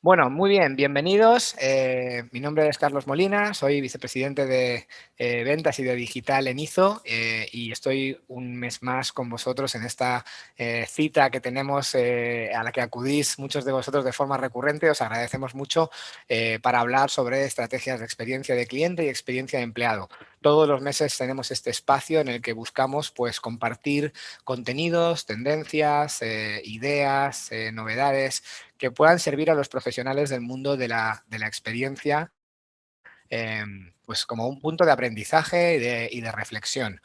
Bueno, muy bien, bienvenidos. Mi nombre es Carlos Molina, soy vicepresidente de ventas y de digital en IZO y estoy un mes más con vosotros en esta cita que tenemos a la que acudís muchos de vosotros de forma recurrente. Os agradecemos mucho para hablar sobre estrategias de experiencia de cliente y experiencia de empleado. Todos los meses tenemos este espacio en el que buscamos pues, compartir contenidos, tendencias, ideas, novedades que puedan servir a los profesionales del mundo de la experiencia, pues como un punto de aprendizaje y de reflexión.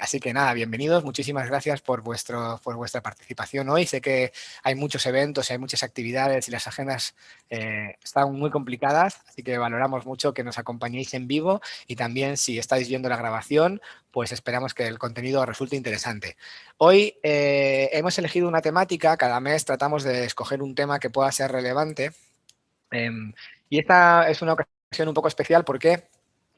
Así que nada, bienvenidos, muchísimas gracias por vuestra participación hoy. Sé que hay muchos eventos, hay muchas actividades y las agendas están muy complicadas, así que valoramos mucho que nos acompañéis en vivo y también si estáis viendo la grabación, pues esperamos que el contenido resulte interesante. Hoy hemos elegido una temática, cada mes tratamos de escoger un tema que pueda ser relevante y esta es una ocasión un poco especial porque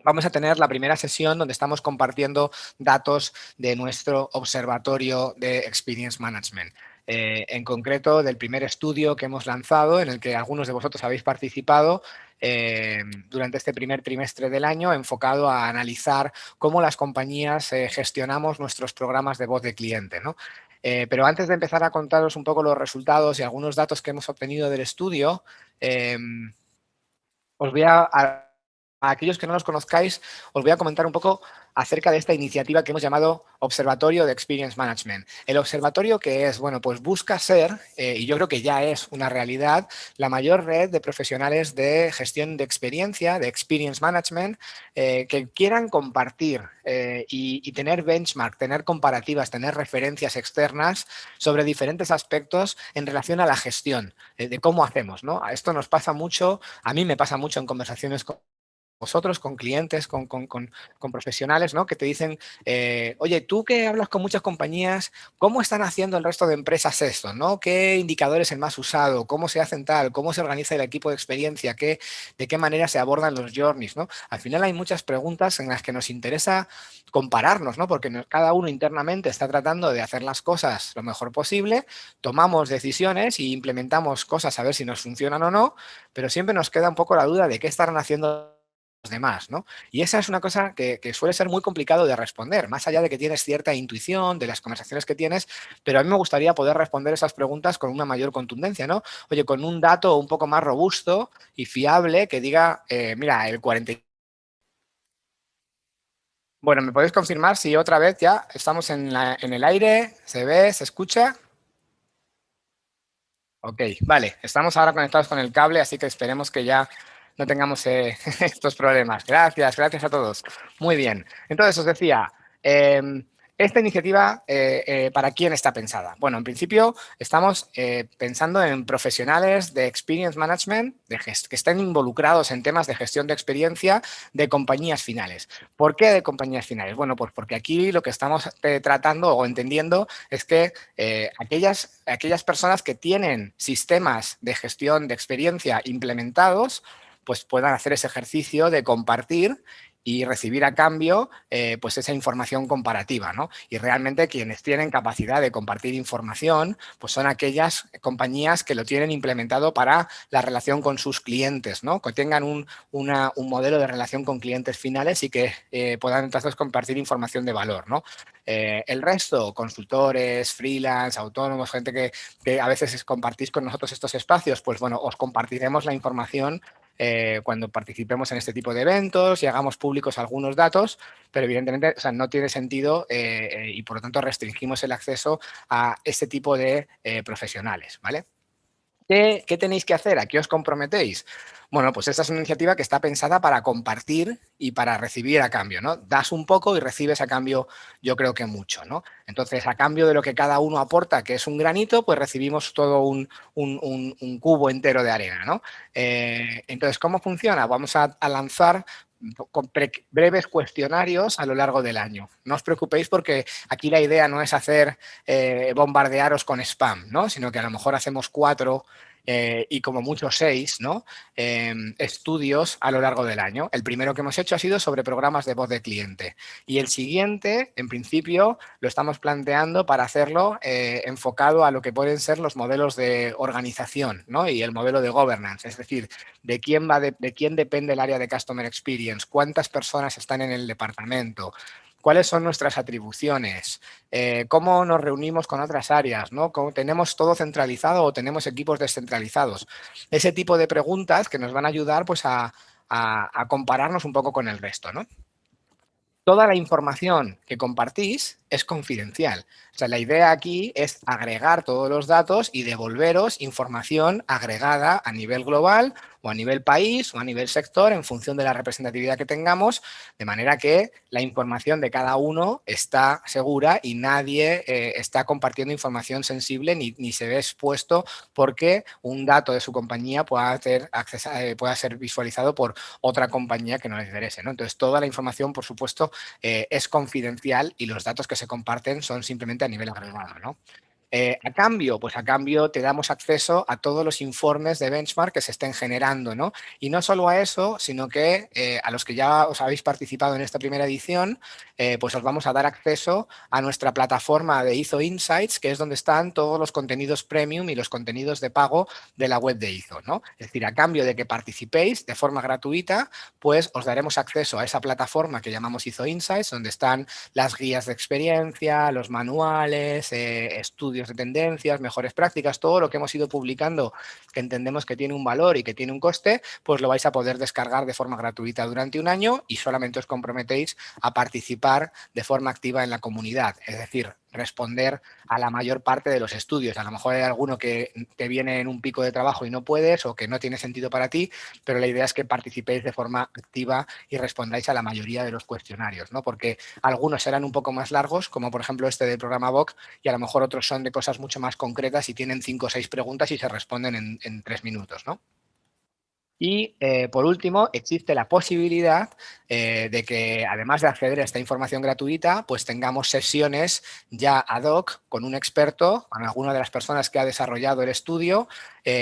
vamos a tener la primera sesión donde estamos compartiendo datos de nuestro observatorio de Experience Management. En concreto, del primer estudio que hemos lanzado, en el que algunos de vosotros habéis participado durante este primer trimestre del año, enfocado a analizar cómo las compañías gestionamos nuestros programas de voz de cliente, ¿no? Pero antes de empezar a contaros un poco los resultados y algunos datos que hemos obtenido del estudio, eh, os voy a aquellos que no los conozcáis, os voy a comentar un poco acerca de esta iniciativa que hemos llamado Observatorio de Experience Management. El observatorio que es, bueno, pues busca ser, y yo creo que ya es una realidad, la mayor red de profesionales de gestión de experiencia, de Experience Management, que quieran compartir y tener benchmark, tener comparativas, tener referencias externas sobre diferentes aspectos en relación a la gestión, de cómo hacemos, ¿no? Esto nos pasa mucho, a mí me pasa mucho en conversaciones con vosotros, con clientes, con profesionales, ¿no? Que te dicen, oye, tú que hablas con muchas compañías, ¿cómo están haciendo el resto de empresas esto? ¿No? ¿Qué indicador es el más usado? ¿Cómo se hacen tal? ¿Cómo se organiza el equipo de experiencia? ¿De qué manera se abordan los journeys? ¿No? Al final hay muchas preguntas en las que nos interesa compararnos, ¿no? Porque cada uno internamente está tratando de hacer las cosas lo mejor posible, tomamos decisiones y implementamos cosas a ver si nos funcionan o no, pero siempre nos queda un poco la duda de qué estarán haciendo los demás, ¿no? Y esa es una cosa que suele ser muy complicado de responder, más allá de que tienes cierta intuición de las conversaciones que tienes, pero a mí me gustaría poder responder esas preguntas con una mayor contundencia, ¿no? Oye, con un dato un poco más robusto y fiable que diga, mira, el 40. Bueno, ¿me podéis confirmar si otra vez ya estamos en el aire? ¿Se ve? ¿Se escucha? Ok, vale, estamos ahora conectados con el cable, así que esperemos que ya no tengamos estos problemas. Gracias a todos. Muy bien. Entonces, os decía, esta iniciativa, ¿para quién está pensada? Bueno, en principio estamos pensando en profesionales de Experience Management que estén involucrados en temas de gestión de experiencia de compañías finales. ¿Por qué de compañías finales? Bueno, pues porque aquí lo que estamos tratando o entendiendo es que aquellas personas que tienen sistemas de gestión de experiencia implementados, pues puedan hacer ese ejercicio de compartir y recibir a cambio pues esa información comparativa, ¿no? Y realmente quienes tienen capacidad de compartir información pues son aquellas compañías que lo tienen implementado para la relación con sus clientes, ¿no? Que tengan un modelo de relación con clientes finales y que puedan entonces compartir información de valor, ¿no? El resto, consultores, freelance, autónomos, gente que a veces compartís con nosotros estos espacios, pues bueno, os compartiremos la información cuando participemos en este tipo de eventos y hagamos públicos algunos datos, pero evidentemente, o sea, no tiene sentido y por lo tanto restringimos el acceso a este tipo de profesionales, ¿vale? ¿Qué tenéis que hacer? ¿A qué os comprometéis? Bueno, pues esta es una iniciativa que está pensada para compartir y para recibir a cambio, ¿no? Das un poco y recibes a cambio, yo creo que mucho, ¿no? Entonces, a cambio de lo que cada uno aporta, que es un granito, pues recibimos todo un cubo entero de arena, ¿no? Entonces, ¿cómo funciona? Vamos a lanzar con breves cuestionarios a lo largo del año. No os preocupéis porque aquí la idea no es hacer bombardearos con spam, ¿no? Sino que a lo mejor hacemos 4 y como mucho 6, ¿no? Estudios a lo largo del año. El primero que hemos hecho ha sido sobre programas de voz de cliente y el siguiente, en principio, lo estamos planteando para hacerlo enfocado a lo que pueden ser los modelos de organización, ¿no? Y el modelo de governance, es decir, de quién depende el área de Customer Experience, cuántas personas están en el departamento, cuáles son nuestras atribuciones, cómo nos reunimos con otras áreas, ¿no? ¿Cómo tenemos todo centralizado o tenemos equipos descentralizados? Ese tipo de preguntas que nos van a ayudar pues, a compararnos un poco con el resto, ¿no? Toda la información que compartís es confidencial. O sea, la idea aquí es agregar todos los datos y devolveros información agregada a nivel global o a nivel país o a nivel sector en función de la representatividad que tengamos, de manera que la información de cada uno está segura y nadie está compartiendo información sensible ni se ve expuesto porque un dato de su compañía pueda ser visualizado por otra compañía que no les interese, ¿no? Entonces, toda la información, por supuesto, es confidencial y los datos que se comparten son simplemente a nivel agregado, ¿no? A cambio, pues a cambio te damos acceso a todos los informes de benchmark que se estén generando, ¿no? Y no solo a eso, sino que a los que ya os habéis participado en esta primera edición, pues os vamos a dar acceso a nuestra plataforma de ISO Insights, que es donde están todos los contenidos premium y los contenidos de pago de la web de ISO, ¿no? Es decir, a cambio de que participéis de forma gratuita, pues os daremos acceso a esa plataforma que llamamos ISO Insights, donde están las guías de experiencia, los manuales, estudios de tendencias, mejores prácticas, todo lo que hemos ido publicando que entendemos que tiene un valor y que tiene un coste, pues lo vais a poder descargar de forma gratuita durante un año y solamente os comprometéis a participar de forma activa en la comunidad, es decir, responder a la mayor parte de los estudios. A lo mejor hay alguno que te viene en un pico de trabajo y no puedes o que no tiene sentido para ti, pero la idea es que participéis de forma activa y respondáis a la mayoría de los cuestionarios, ¿no? Porque algunos serán un poco más largos, como por ejemplo este del programa VOC, y a lo mejor otros son de cosas mucho más concretas y tienen 5 o 6 preguntas y se responden en 3 minutos, ¿no? Y por último, existe la posibilidad de que además de acceder a esta información gratuita, pues tengamos sesiones ya ad hoc con un experto, con alguna de las personas que ha desarrollado el estudio,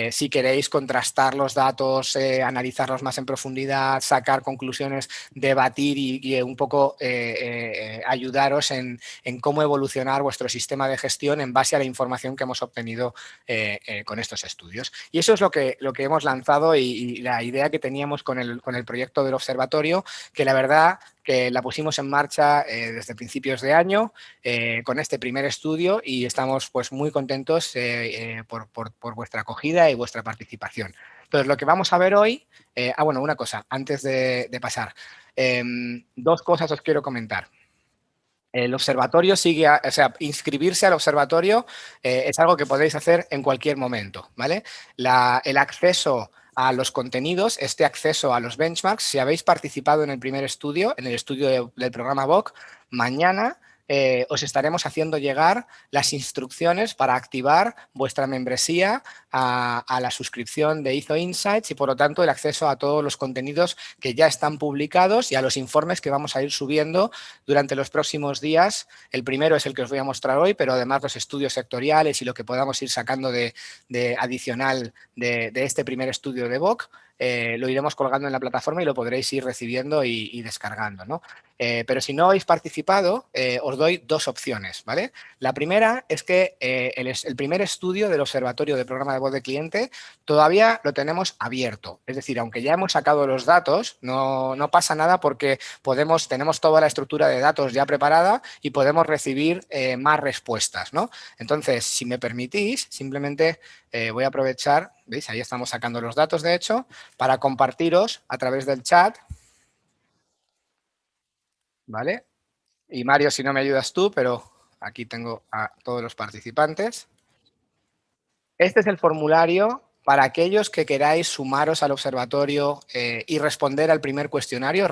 si queréis contrastar los datos, analizarlos más en profundidad, sacar conclusiones, debatir y un poco ayudaros en cómo evolucionar vuestro sistema de gestión en base a la información que hemos obtenido con estos estudios. Y eso es lo que hemos lanzado y la idea que teníamos con el proyecto del observatorio, que la verdad que la pusimos en marcha desde principios de año con este primer estudio y estamos pues muy contentos por vuestra acogida y vuestra participación. Entonces, lo que vamos a ver hoy, bueno, una cosa, antes de pasar, dos cosas os quiero comentar. El observatorio sigue, o sea, inscribirse al observatorio es algo que podéis hacer en cualquier momento, ¿vale? El acceso a los contenidos, este acceso a los benchmarks, si habéis participado en el primer estudio, en el estudio del programa VOC, mañana os estaremos haciendo llegar las instrucciones para activar vuestra membresía a la suscripción de ISO Insights y, por lo tanto, el acceso a todos los contenidos que ya están publicados y a los informes que vamos a ir subiendo durante los próximos días. El primero es el que os voy a mostrar hoy, pero además los estudios sectoriales y lo que podamos ir sacando de adicional de este primer estudio de VOC, lo iremos colgando en la plataforma y lo podréis ir recibiendo y descargando, ¿no? Pero si no habéis participado, os doy dos opciones, ¿vale? La primera es que el primer estudio del Observatorio de Programa de Voz de Cliente todavía lo tenemos abierto. Es decir, aunque ya hemos sacado los datos, no pasa nada porque tenemos toda la estructura de datos ya preparada y podemos recibir más respuestas, ¿no? Entonces, si me permitís, simplemente voy a aprovechar, ¿veis? Ahí estamos sacando los datos, de hecho, para compartiros a través del chat, ¿vale? Y Mario, si no me ayudas tú, pero aquí tengo a todos los participantes. Este es el formulario para aquellos que queráis sumaros al observatorio y responder al primer cuestionario,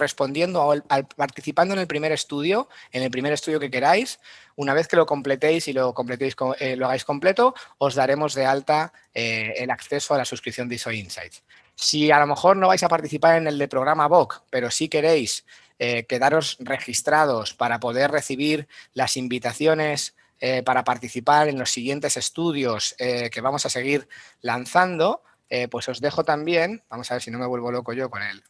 participando en el primer estudio que queráis. Una vez que lo completéis y lo hagáis completo, os daremos de alta el acceso a la suscripción de ISO Insights. Si a lo mejor no vais a participar en el de programa VOC, pero sí queréis quedaros registrados para poder recibir las invitaciones para participar en los siguientes estudios que vamos a seguir lanzando, pues os dejo también, vamos a ver si no me vuelvo loco yo con el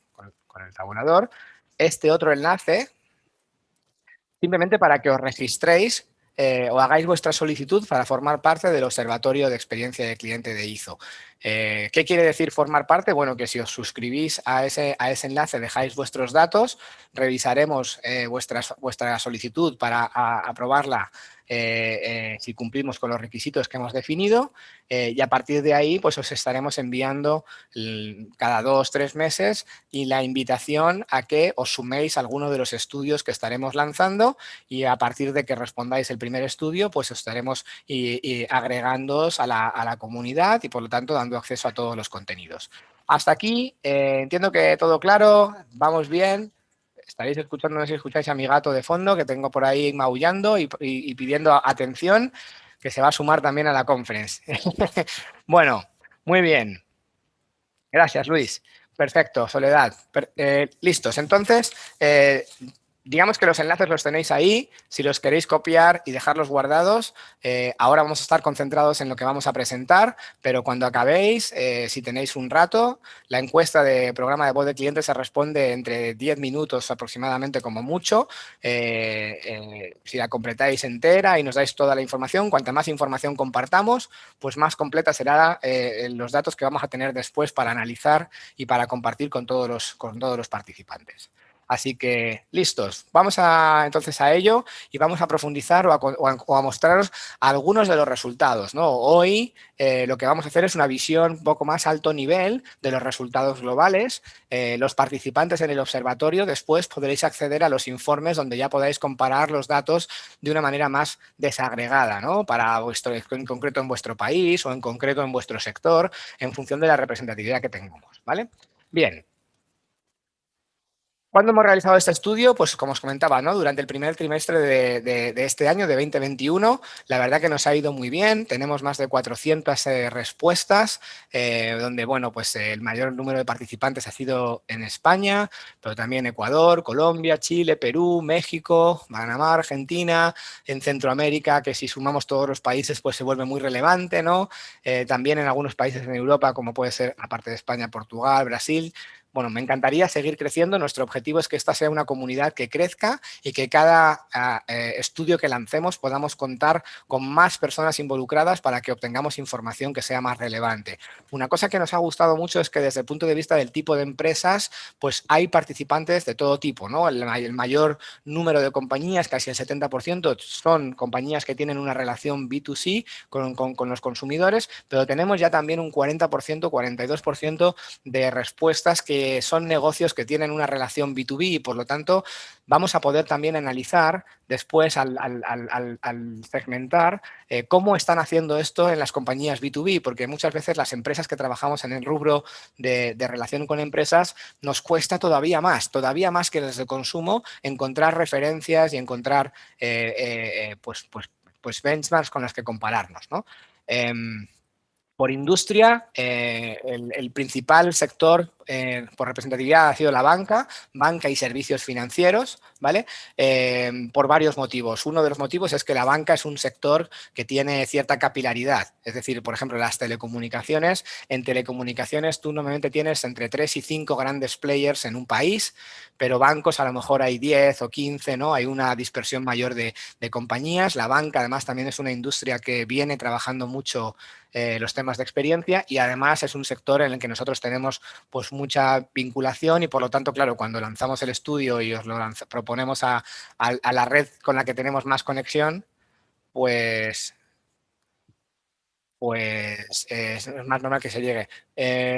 tabulador, este otro enlace, simplemente para que os registréis o hagáis vuestra solicitud para formar parte del Observatorio de Experiencia de Cliente de IZO. ¿Qué quiere decir formar parte? Bueno, que si os suscribís a ese enlace, dejáis vuestros datos, revisaremos vuestra solicitud para aprobarla si cumplimos con los requisitos que hemos definido y a partir de ahí pues os estaremos enviando cada 2 o 3 meses y la invitación a que os suméis a alguno de los estudios que estaremos lanzando y a partir de que respondáis el primer estudio pues os estaremos agregándoos a la comunidad y por lo tanto dando acceso a todos los contenidos. Hasta aquí, entiendo que todo claro, vamos bien. Estaréis escuchando, no sé si escucháis a mi gato de fondo que tengo por ahí maullando y pidiendo atención, que se va a sumar también a la conference. Bueno, muy bien. Gracias, Luis. Perfecto, Soledad. Listos. Entonces, digamos que los enlaces los tenéis ahí. Si los queréis copiar y dejarlos guardados, ahora vamos a estar concentrados en lo que vamos a presentar, pero cuando acabéis, si tenéis un rato, la encuesta de programa de voz de cliente se responde entre 10 minutos aproximadamente como mucho. Si la completáis entera y nos dais toda la información, cuanta más información compartamos, pues más completa será los datos que vamos a tener después para analizar y para compartir con todos los participantes. Así que, listos. Vamos entonces a ello y vamos a profundizar o a mostraros algunos de los resultados, ¿no? Hoy lo que vamos a hacer es una visión un poco más alto nivel de los resultados globales. Los participantes en el observatorio después podréis acceder a los informes donde ya podáis comparar los datos de una manera más desagregada, ¿no? Para en concreto en vuestro país o en concreto en vuestro sector, en función de la representatividad que tengamos, ¿vale? Bien. ¿Cuándo hemos realizado este estudio? Pues como os comentaba, ¿no? Durante el primer trimestre de este año, de 2021, la verdad que nos ha ido muy bien. Tenemos más de 400 respuestas, donde, bueno, pues el mayor número de participantes ha sido en España, pero también Ecuador, Colombia, Chile, Perú, México, Panamá, Argentina, en Centroamérica, que si sumamos todos los países, pues se vuelve muy relevante, ¿no? También en algunos países en Europa, como puede ser, aparte de España, Portugal, Brasil. Bueno, me encantaría seguir creciendo. Nuestro objetivo es que esta sea una comunidad que crezca y que cada estudio que lancemos podamos contar con más personas involucradas para que obtengamos información que sea más relevante. Una cosa que nos ha gustado mucho es que desde el punto de vista del tipo de empresas, pues hay participantes de todo tipo, ¿no? El mayor número de compañías, casi el 70%, son compañías que tienen una relación B2C con los consumidores, pero tenemos ya también un 40%, 42% de respuestas que son negocios que tienen una relación B2B y por lo tanto vamos a poder también analizar después al segmentar cómo están haciendo esto en las compañías B2B, porque muchas veces las empresas que trabajamos en el rubro de relación con empresas nos cuesta todavía más que desde consumo, encontrar referencias y encontrar pues benchmarks con las que compararnos, ¿no? Por industria, el principal sector por representatividad ha sido la banca y servicios financieros, ¿vale? Por varios motivos. Uno de los motivos es que la banca es un sector que tiene cierta capilaridad. Es decir, por ejemplo, las telecomunicaciones. En telecomunicaciones tú normalmente tienes entre 3 y 5 grandes players en un país, pero bancos a lo mejor hay 10 o 15, ¿no? Hay una dispersión mayor de compañías. La banca además también es una industria que viene trabajando mucho los temas de experiencia y además es un sector en el que nosotros tenemos pues mucha vinculación y por lo tanto, claro, cuando lanzamos el estudio y os lo proponemos a la red con la que tenemos más conexión, pues, pues es más normal que se llegue.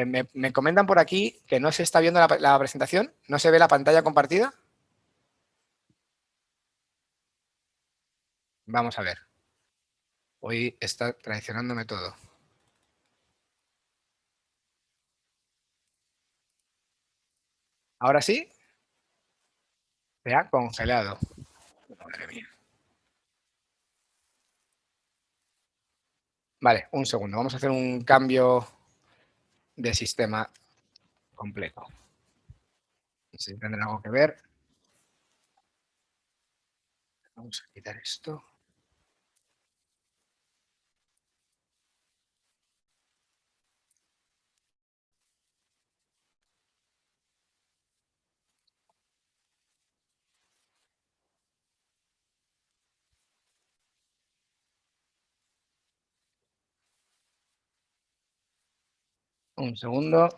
Me comentan por aquí que no se está viendo la presentación, no se ve la pantalla compartida. Vamos a ver, hoy está traicionándome todo. Ahora sí, se ha congelado. Madre mía. Vale, un segundo, vamos a hacer un cambio de sistema completo. No sé si tendrá algo que ver. Vamos a quitar esto. Un segundo,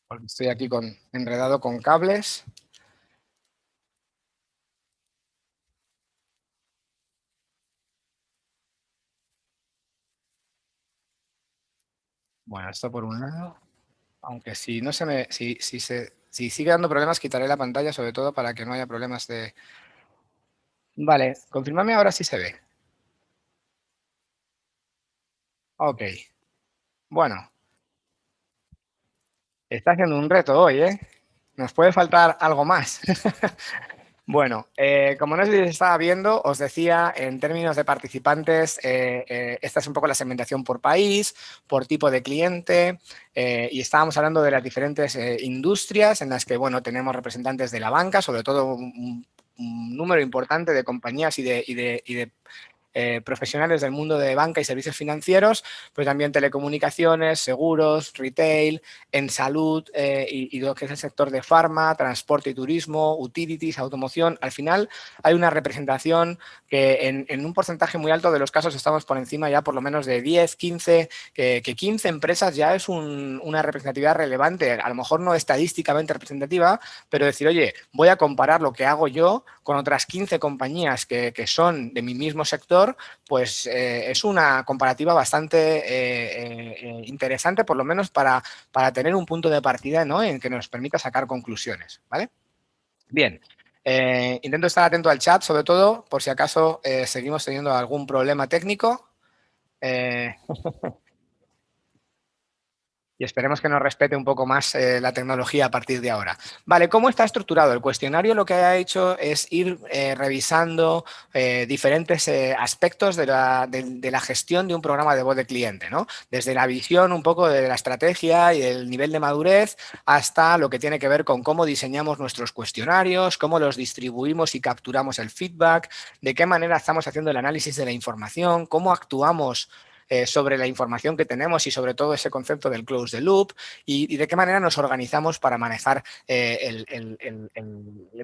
porque estoy aquí enredado con cables. Bueno, esto por un lado. Aunque si no se me, si sigue dando problemas, quitaré la pantalla, sobre todo para que no haya problemas de. Vale, confírmame ahora si se ve. Ok. Bueno, está haciendo un reto hoy, ¿eh? Nos puede faltar algo más. Bueno, como no sé si se estaba viendo, os decía, en términos de participantes, esta es un poco la segmentación por país, por tipo de cliente, y estábamos hablando de las diferentes industrias en las que, bueno, tenemos representantes de la banca, sobre todo un número importante de compañías y de profesionales del mundo de banca y servicios financieros, pero también telecomunicaciones, seguros, retail, en salud y lo que es el sector de farma, transporte y turismo, utilities, automoción. Al final hay una representación que en un porcentaje muy alto de los casos estamos por encima ya por lo menos de 10, 15, que 15 empresas ya es una representatividad relevante, a lo mejor no estadísticamente representativa, pero decir, oye, voy a comparar lo que hago yo con otras 15 compañías que son de mi mismo sector, pues es una comparativa bastante interesante, por lo menos para tener un punto de partida, ¿no?, en que nos permita sacar conclusiones, ¿vale? Bien. Intento estar atento al chat, sobre todo, por si acaso seguimos teniendo algún problema técnico. Eh, y esperemos que nos respete un poco más la tecnología a partir de ahora. Vale, ¿cómo está estructurado? El cuestionario lo que ha hecho es ir revisando diferentes aspectos de la gestión de un programa de voz de cliente, ¿no? Desde la visión un poco de la estrategia y el nivel de madurez hasta lo que tiene que ver con cómo diseñamos nuestros cuestionarios, cómo los distribuimos y capturamos el feedback, de qué manera estamos haciendo el análisis de la información, cómo actuamos sobre la información que tenemos y sobre todo ese concepto del close the loop y de qué manera nos organizamos para manejar el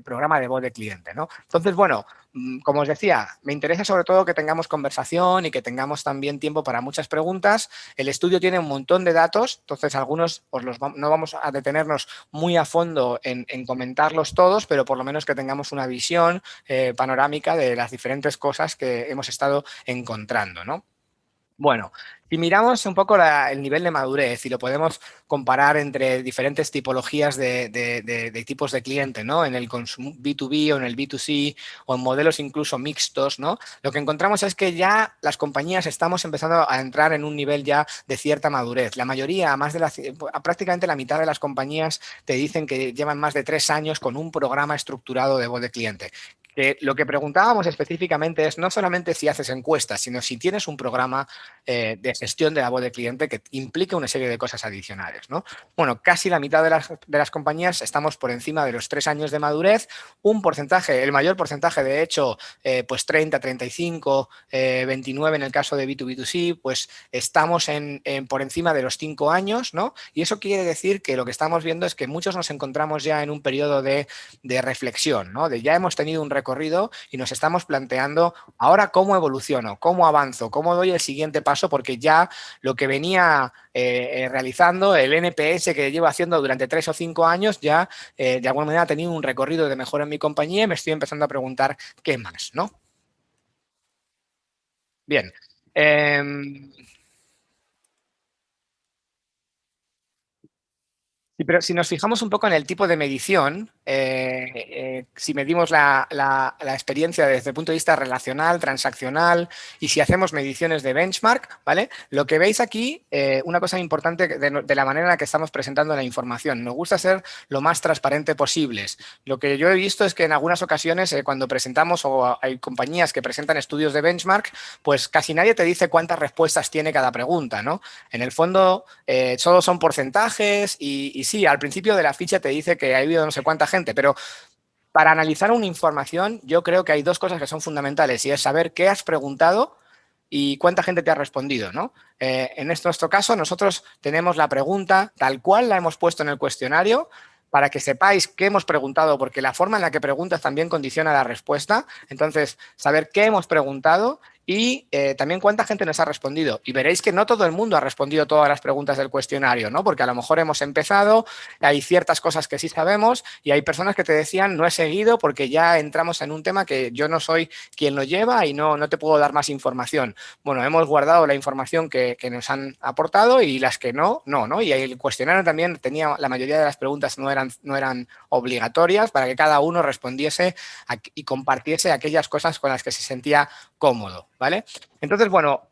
programa de voz de cliente, ¿no? Entonces, bueno, como os decía, me interesa sobre todo que tengamos conversación y que tengamos también tiempo para muchas preguntas. El estudio tiene un montón de datos, entonces algunos no vamos a detenernos muy a fondo en comentarlos todos, pero por lo menos que tengamos una visión panorámica de las diferentes cosas que hemos estado encontrando, ¿no? Bueno, si miramos un poco el nivel de madurez y lo podemos comparar entre diferentes tipologías de tipos de cliente, ¿no? En el consumo B2B o en el B2C o en modelos incluso mixtos, ¿no? Lo que encontramos es que ya las compañías estamos empezando a entrar en un nivel ya de cierta madurez. La mayoría, prácticamente la mitad de las compañías te dicen que llevan más de 3 años con un programa estructurado de voz de cliente. Lo que preguntábamos específicamente es no solamente si haces encuestas, sino si tienes un programa de gestión de la voz de cliente que implica una serie de cosas adicionales, ¿no? Bueno, casi la mitad de las compañías estamos por encima de los 3 años de madurez, un porcentaje, el mayor porcentaje de hecho, pues 30, 35, 29 en el caso de B2B2C, pues estamos por encima de los 5 años, ¿no? Y eso quiere decir que lo que estamos viendo es que muchos nos encontramos ya en un periodo de reflexión, ¿no? De ya hemos tenido un recorrido y nos estamos planteando ahora cómo evoluciono, cómo avanzo, cómo doy el siguiente paso, porque ya lo que venía realizando, el NPS que llevo haciendo durante 3 o 5 años, ya de alguna manera ha tenido un recorrido de mejora en mi compañía y me estoy empezando a preguntar qué más, ¿no? Bien. Sí, pero si nos fijamos un poco en el tipo de medición, si medimos la experiencia desde el punto de vista relacional, transaccional y si hacemos mediciones de benchmark, ¿vale? Lo que veis aquí, una cosa importante de la manera en la que estamos presentando la información, nos gusta ser lo más transparente posibles. Lo que yo he visto es que en algunas ocasiones cuando presentamos o hay compañías que presentan estudios de benchmark, pues casi nadie te dice cuántas respuestas tiene cada pregunta, ¿no? En el fondo, solo son porcentajes y sí, al principio de la ficha te dice que ha habido no sé cuánta gente, pero para analizar una información yo creo que hay dos cosas que son fundamentales y es saber qué has preguntado y cuánta gente te ha respondido, ¿no? En nuestro caso, nosotros tenemos la pregunta tal cual la hemos puesto en el cuestionario para que sepáis qué hemos preguntado, porque la forma en la que preguntas también condiciona la respuesta. Entonces, saber qué hemos preguntado y también cuánta gente nos ha respondido. Y veréis que no todo el mundo ha respondido todas las preguntas del cuestionario, ¿no? Porque a lo mejor hemos empezado, hay ciertas cosas que sí sabemos y hay personas que te decían no he seguido porque ya entramos en un tema que yo no soy quien lo lleva y no te puedo dar más información. Bueno, hemos guardado la información que nos han aportado y las que no. Y el cuestionario también tenía, la mayoría de las preguntas no eran obligatorias para que cada uno respondiese y compartiese aquellas cosas con las que se sentía cómodo, ¿vale? Entonces, bueno,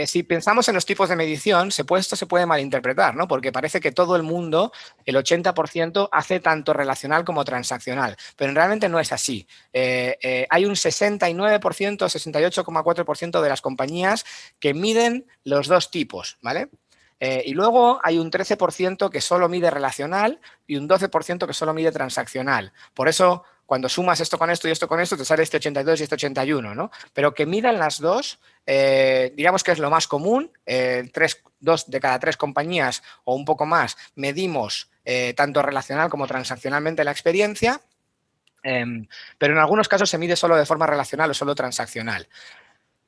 si pensamos en los tipos de medición, esto se puede malinterpretar, ¿no? Porque parece que todo el mundo, el 80%, hace tanto relacional como transaccional, pero realmente no es así. Hay un 69%, 68,4% de las compañías que miden los dos tipos, ¿vale? Y luego hay un 13% que solo mide relacional y un 12% que solo mide transaccional. Por eso, cuando sumas esto con esto y esto con esto, te sale este 82 y este 81, ¿no? Pero que midan las dos, digamos que es lo más común. Dos de cada tres compañías o un poco más medimos tanto relacional como transaccionalmente la experiencia. Pero en algunos casos se mide solo de forma relacional o solo transaccional.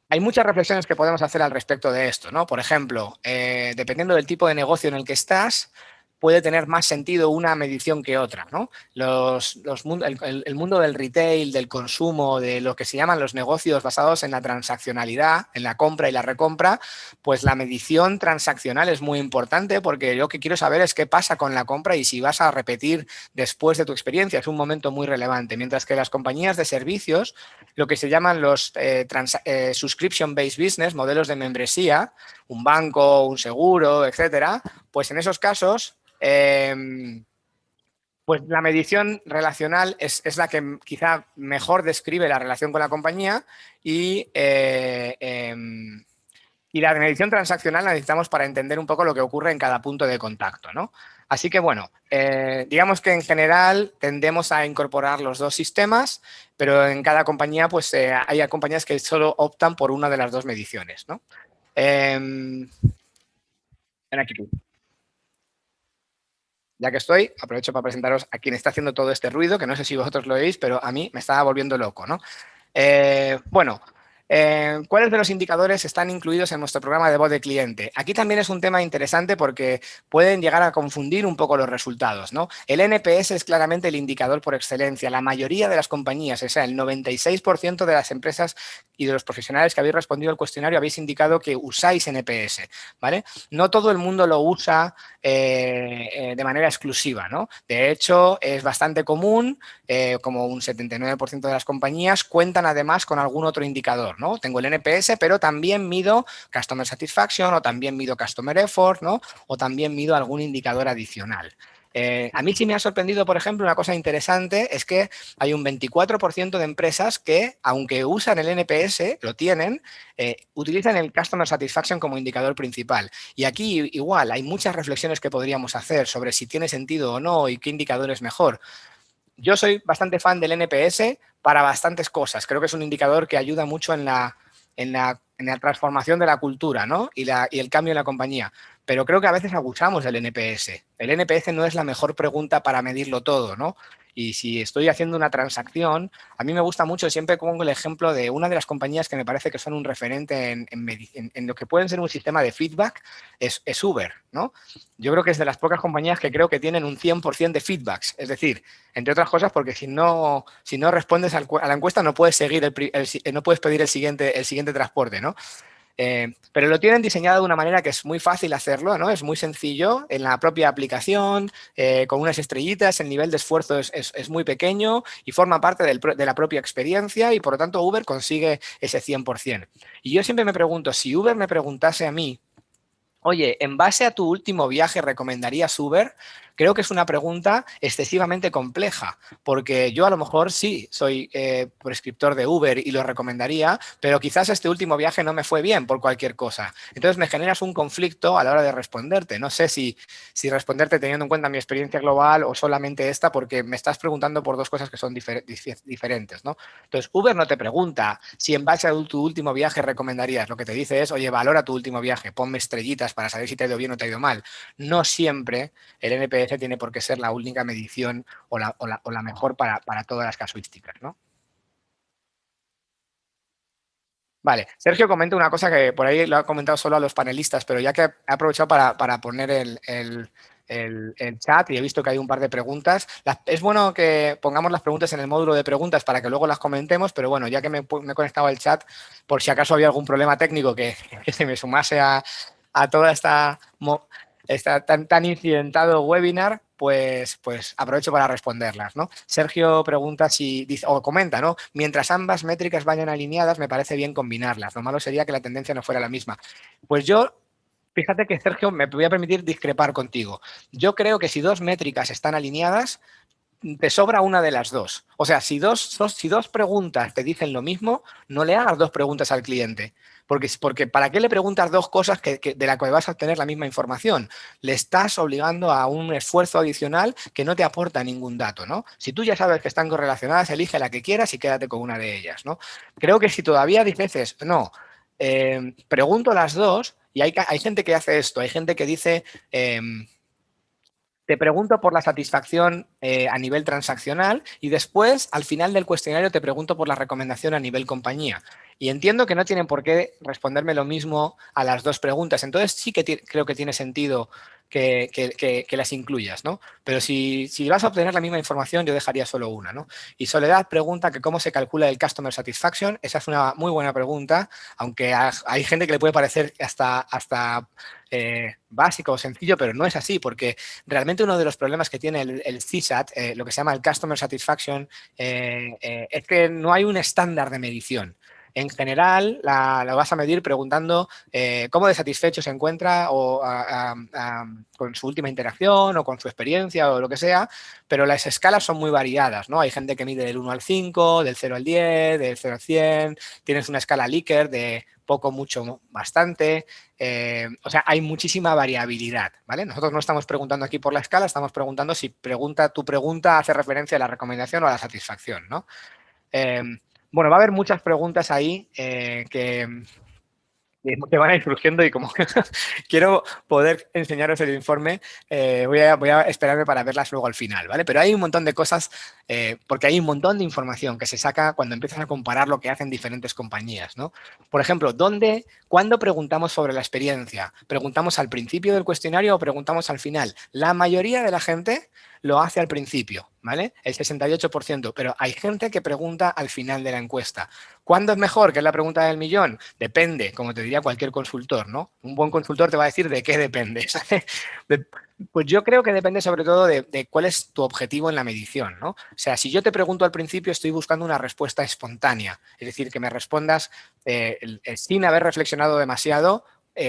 Hay muchas reflexiones que podemos hacer al respecto de esto, ¿no? Por ejemplo, dependiendo del tipo de negocio en el que estás, puede tener más sentido una medición que otra, ¿no? El mundo del retail, del consumo, de lo que se llaman los negocios basados en la transaccionalidad, en la compra y la recompra, pues la medición transaccional es muy importante porque yo lo que quiero saber es qué pasa con la compra y si vas a repetir después de tu experiencia. Es un momento muy relevante. Mientras que las compañías de servicios, lo que se llaman los subscription-based business, modelos de membresía, un banco, un seguro, etcétera, pues en esos casos pues la medición relacional es la que quizá mejor describe la relación con la compañía y la medición transaccional la necesitamos para entender un poco lo que ocurre en cada punto de contacto, ¿no? Así que bueno, digamos que en general tendemos a incorporar los dos sistemas, pero en cada compañía pues hay compañías que solo optan por una de las dos mediciones, ¿no? Ven aquí tú. Ya que estoy, aprovecho para presentaros a quien está haciendo todo este ruido, que no sé si vosotros lo oís, pero a mí me estaba volviendo loco, ¿no? Bueno, ¿cuáles de los indicadores están incluidos en nuestro programa de voz de cliente? Aquí también es un tema interesante porque pueden llegar a confundir un poco los resultados, ¿no? El NPS es claramente el indicador por excelencia. La mayoría de las compañías, o sea, el 96% de las empresas y de los profesionales que habéis respondido al cuestionario habéis indicado que usáis NPS, ¿vale? No todo el mundo lo usa de manera exclusiva, ¿no? De hecho, es bastante común, como un 79% de las compañías cuentan además con algún otro indicador, ¿no? Tengo el NPS, pero también mido Customer Satisfaction o también mido Customer Effort, ¿no? O también mido algún indicador adicional. A mí sí me ha sorprendido, por ejemplo, una cosa interesante es que hay un 24% de empresas que, aunque usan el NPS, lo tienen, utilizan el Customer Satisfaction como indicador principal. Y aquí igual hay muchas reflexiones que podríamos hacer sobre si tiene sentido o no y qué indicador es mejor. Yo soy bastante fan del NPS para bastantes cosas. Creo que es un indicador que ayuda mucho en la transformación de la cultura, ¿no? Y el cambio en la compañía. Pero creo que a veces abusamos del NPS. El NPS no es la mejor pregunta para medirlo todo, ¿no? Y si estoy haciendo una transacción, a mí me gusta mucho, siempre pongo el ejemplo de una de las compañías que me parece que son un referente en lo que pueden ser un sistema de feedback, es Uber, ¿no? Yo creo que es de las pocas compañías que creo que tienen un 100% de feedbacks. Es decir, entre otras cosas porque si no respondes a la encuesta no puedes seguir no puedes pedir el siguiente transporte, ¿no? Pero lo tienen diseñado de una manera que es muy fácil hacerlo, ¿no? Es muy sencillo en la propia aplicación, con unas estrellitas, el nivel de esfuerzo es muy pequeño y forma parte de la propia experiencia y por lo tanto Uber consigue ese 100%. Y yo siempre me pregunto, si Uber me preguntase a mí, oye, en base a tu último viaje, ¿recomendarías Uber? Creo que es una pregunta excesivamente compleja, porque yo a lo mejor sí soy prescriptor de Uber y lo recomendaría, pero quizás este último viaje no me fue bien por cualquier cosa. Entonces me generas un conflicto a la hora de responderte. No sé si responderte teniendo en cuenta mi experiencia global o solamente esta, porque me estás preguntando por dos cosas que son diferentes, ¿no? Entonces, Uber no te pregunta si en base a tu último viaje recomendarías. Lo que te dice es, oye, valora tu último viaje, ponme estrellitas para saber si te ha ido bien o te ha ido mal. No siempre el NPS tiene por qué ser la única medición o la mejor para todas las casuísticas, ¿no? Vale, Sergio comenta una cosa que por ahí lo ha comentado solo a los panelistas, pero ya que he aprovechado para poner el chat y he visto que hay un par de preguntas. Es bueno que pongamos las preguntas en el módulo de preguntas para que luego las comentemos, pero bueno, ya que me he conectado al chat, por si acaso había algún problema técnico que se me sumase a toda esta tan incidentado webinar, pues aprovecho para responderlas, ¿no? Sergio pregunta si, dice, o comenta, ¿no? Mientras ambas métricas vayan alineadas, me parece bien combinarlas. Lo malo sería que la tendencia no fuera la misma. Pues yo, fíjate que Sergio, me voy a permitir discrepar contigo. Yo creo que si dos métricas están alineadas, te sobra una de las dos. O sea, si dos preguntas te dicen lo mismo, no le hagas dos preguntas al cliente. Porque ¿para qué le preguntas dos cosas de las que vas a obtener la misma información? Le estás obligando a un esfuerzo adicional que no te aporta ningún dato, ¿no? Si tú ya sabes que están correlacionadas, elige la que quieras y quédate con una de ellas, ¿no? Creo que si todavía dices, no, pregunto las dos, y hay gente que hace esto, hay gente que dice... te pregunto por la satisfacción a nivel transaccional y después, al final del cuestionario, te pregunto por la recomendación a nivel compañía. Y entiendo que no tienen por qué responderme lo mismo a las dos preguntas. Entonces sí que creo que tiene sentido que las incluyas, ¿no? Pero si vas a obtener la misma información, yo dejaría solo una, ¿no? Y Soledad pregunta que cómo se calcula el Customer Satisfaction. Esa es una muy buena pregunta, aunque hay gente que le puede parecer hasta básico o sencillo, pero no es así, porque realmente uno de los problemas que tiene el CSAT, lo que se llama el Customer Satisfaction, es que no hay un estándar de medición. En general, lo vas a medir preguntando cómo de satisfecho se encuentra con su última interacción o con su experiencia o lo que sea, pero las escalas son muy variadas, ¿no? Hay gente que mide del 1 al 5, del 0 al 10, del 0 al 100, tienes una escala Likert de poco, mucho, bastante. O sea, hay muchísima variabilidad, ¿vale? Nosotros no estamos preguntando aquí por la escala, estamos preguntando si tu pregunta hace referencia a la recomendación o a la satisfacción, ¿no? Eh, bueno, va a haber muchas preguntas ahí que van a ir surgiendo y como quiero poder enseñaros el informe, voy a esperarme para verlas luego al final, ¿vale? Pero hay un montón de cosas, porque hay un montón de información que se saca cuando empiezas a comparar lo que hacen diferentes compañías, ¿no? Por ejemplo, ¿cuándo preguntamos sobre la experiencia? ¿Preguntamos al principio del cuestionario o preguntamos al final? La mayoría de la gente lo hace al principio, ¿vale? El 68%, pero hay gente que pregunta al final de la encuesta. ¿Cuándo es mejor? Que es la pregunta del millón. Depende, como te diría cualquier consultor, ¿no? Un buen consultor te va a decir de qué depende. Pues yo creo que depende sobre todo de cuál es tu objetivo en la medición, ¿no? O sea, si yo te pregunto al principio, estoy buscando una respuesta espontánea, es decir, que me respondas sin haber reflexionado demasiado.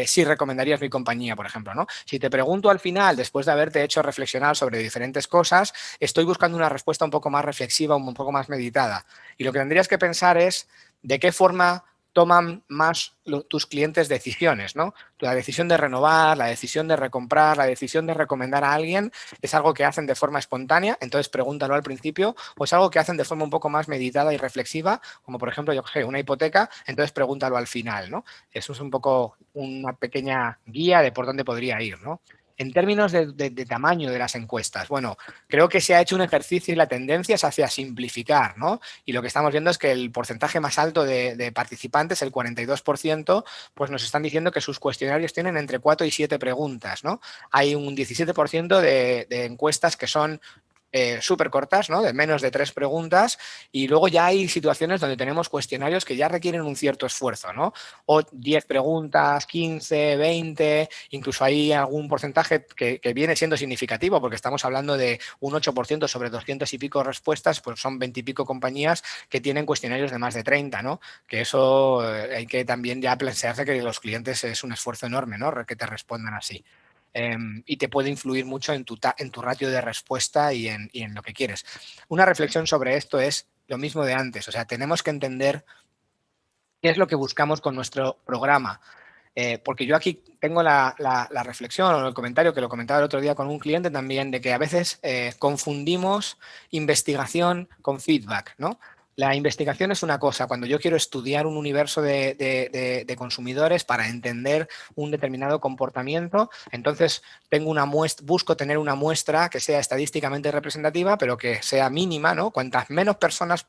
Si recomendarías mi compañía, por ejemplo, ¿no? Si te pregunto al final, después de haberte hecho reflexionar sobre diferentes cosas, estoy buscando una respuesta un poco más reflexiva, un poco más meditada. Y lo que tendrías que pensar es de qué forma toman más tus clientes decisiones, ¿no? La decisión de renovar, la decisión de recomprar, la decisión de recomendar a alguien es algo que hacen de forma espontánea, entonces pregúntalo al principio, o es algo que hacen de forma un poco más meditada y reflexiva, como por ejemplo, yo qué sé, una hipoteca, entonces pregúntalo al final, ¿no? Eso es un poco una pequeña guía de por dónde podría ir, ¿no? En términos de tamaño de las encuestas, bueno, creo que se ha hecho un ejercicio y la tendencia es hacia simplificar, ¿no? Y lo que estamos viendo es que el porcentaje más alto de participantes, el 42%, pues nos están diciendo que sus cuestionarios tienen entre 4 y 7 preguntas, ¿no? Hay un 17% de encuestas que son súper cortas, ¿no? De menos de 3 preguntas, y luego ya hay situaciones donde tenemos cuestionarios que ya requieren un cierto esfuerzo, ¿no? O 10 preguntas, 15, 20, incluso hay algún porcentaje que viene siendo significativo, porque estamos hablando de un 8% sobre 200 y pico respuestas, pues son 20 y pico compañías que tienen cuestionarios de más de 30, ¿no? Que eso hay que también ya plantearse que los clientes es un esfuerzo enorme, ¿no? Que te respondan así. Y te puede influir mucho en tu ratio de respuesta y en lo que quieres. Una reflexión sobre esto es lo mismo de antes, o sea, tenemos que entender qué es lo que buscamos con nuestro programa. Porque yo aquí tengo la reflexión o el comentario que lo comentaba el otro día con un cliente también, de que a veces confundimos investigación con feedback, ¿no? La investigación es una cosa, cuando yo quiero estudiar un universo de consumidores para entender un determinado comportamiento, entonces busco tener una muestra que sea estadísticamente representativa, pero que sea mínima, ¿no? Cuantas menos personas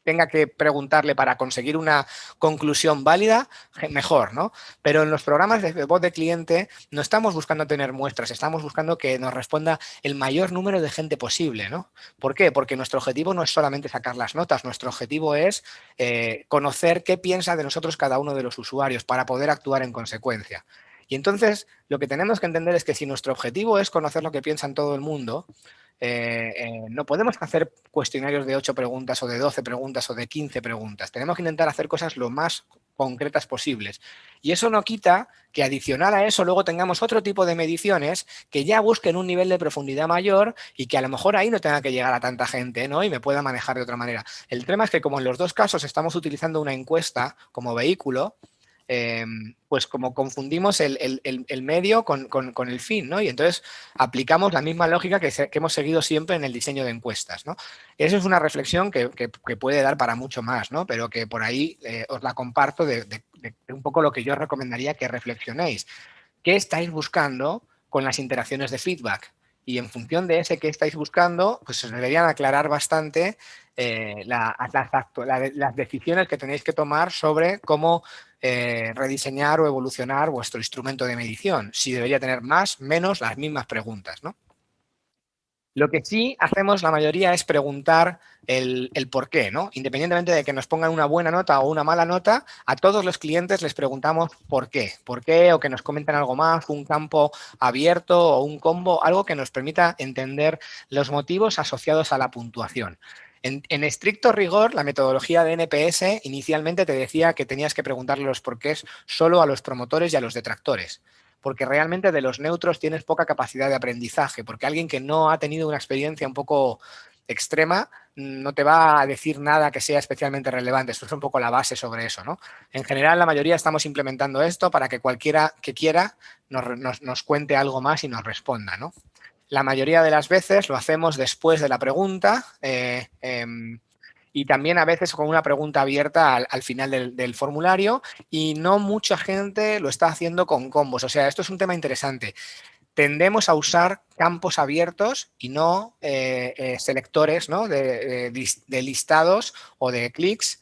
tenga que preguntarle para conseguir una conclusión válida, mejor, ¿no? Pero en los programas de voz de cliente no estamos buscando tener muestras, estamos buscando que nos responda el mayor número de gente posible, ¿no? ¿Por qué? Porque nuestro objetivo no es solamente sacar las notas, nuestro objetivo es conocer qué piensa de nosotros cada uno de los usuarios para poder actuar en consecuencia. Y entonces lo que tenemos que entender es que si nuestro objetivo es conocer lo que piensa en todo el mundo, no podemos hacer cuestionarios de 8 preguntas o de 12 preguntas o de 15 preguntas. Tenemos que intentar hacer cosas lo más concretas posibles. Y eso no quita que adicional a eso luego tengamos otro tipo de mediciones que ya busquen un nivel de profundidad mayor y que a lo mejor ahí no tenga que llegar a tanta gente, ¿no? Y me pueda manejar de otra manera. El tema es que como en los dos casos estamos utilizando una encuesta como vehículo, pues como confundimos el medio con el fin, ¿no? Y entonces aplicamos la misma lógica que hemos seguido siempre en el diseño de encuestas, ¿no? Eso es una reflexión que puede dar para mucho más, ¿no? Pero que por ahí os la comparto de un poco lo que yo recomendaría que reflexionéis. ¿Qué estáis buscando con las interacciones de feedback? Y en función de ese que estáis buscando, pues os deberían aclarar bastante las decisiones que tenéis que tomar sobre cómo rediseñar o evolucionar vuestro instrumento de medición. Si debería tener más, menos, las mismas preguntas, ¿no? Lo que sí hacemos la mayoría es preguntar el por qué, ¿no? Independientemente de que nos pongan una buena nota o una mala nota, a todos los clientes les preguntamos por qué, o que nos comenten algo más, un campo abierto o un combo, algo que nos permita entender los motivos asociados a la puntuación. En estricto rigor, la metodología de NPS inicialmente te decía que tenías que preguntarle los porqués solo a los promotores y a los detractores, porque realmente de los neutros tienes poca capacidad de aprendizaje, porque alguien que no ha tenido una experiencia un poco extrema no te va a decir nada que sea especialmente relevante. Esto es un poco la base sobre eso, ¿no? En general, la mayoría estamos implementando esto para que cualquiera que quiera nos cuente algo más y nos responda, ¿no? La mayoría de las veces lo hacemos después de la pregunta, y también a veces con una pregunta abierta al final del formulario, y no mucha gente lo está haciendo con combos. O sea, esto es un tema interesante. Tendemos a usar campos abiertos y no selectores, ¿no? de listados o de clics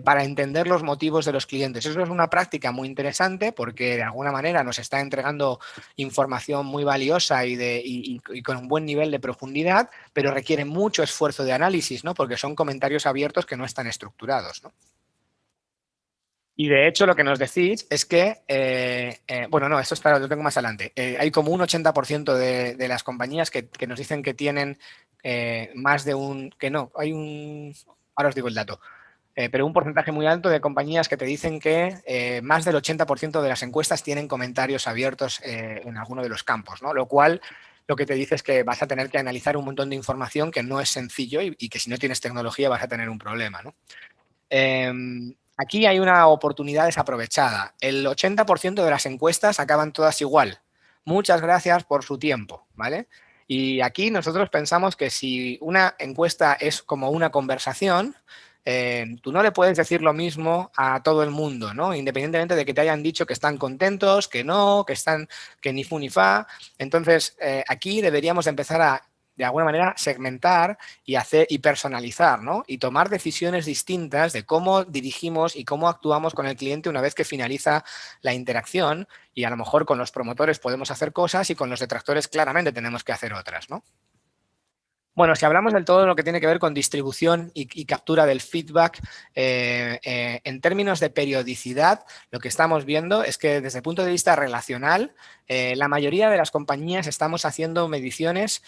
para entender los motivos de los clientes. Eso es una práctica muy interesante porque de alguna manera nos está entregando información muy valiosa y con un buen nivel de profundidad, pero requiere mucho esfuerzo de análisis, ¿no? Porque son comentarios abiertos que no están estructurados, ¿no? Y de hecho lo que nos decís es que, bueno, no, esto es para, lo tengo más adelante. Hay como un 80% de las compañías que nos dicen que tienen más de un, que no, hay un, ahora os digo el dato, pero un porcentaje muy alto de compañías que te dicen que más del 80% de las encuestas tienen comentarios abiertos en alguno de los campos, ¿no? Lo cual lo que te dice es que vas a tener que analizar un montón de información que no es sencillo y que si no tienes tecnología vas a tener un problema, ¿no? Aquí hay una oportunidad desaprovechada. El 80% de las encuestas acaban todas igual. Muchas gracias por su tiempo, ¿vale? Y aquí nosotros pensamos que si una encuesta es como una conversación, tú no le puedes decir lo mismo a todo el mundo, ¿no? Independientemente de que te hayan dicho que están contentos, que no, que están, que ni fu ni fa. Entonces, aquí deberíamos empezar a, de alguna manera, segmentar y hacer y personalizar, ¿no? Y tomar decisiones distintas de cómo dirigimos y cómo actuamos con el cliente una vez que finaliza la interacción, y a lo mejor con los promotores podemos hacer cosas y con los detractores claramente tenemos que hacer otras, ¿no? Bueno, si hablamos del todo lo que tiene que ver con distribución y captura del feedback, en términos de periodicidad, lo que estamos viendo es que desde el punto de vista relacional, la mayoría de las compañías estamos haciendo mediciones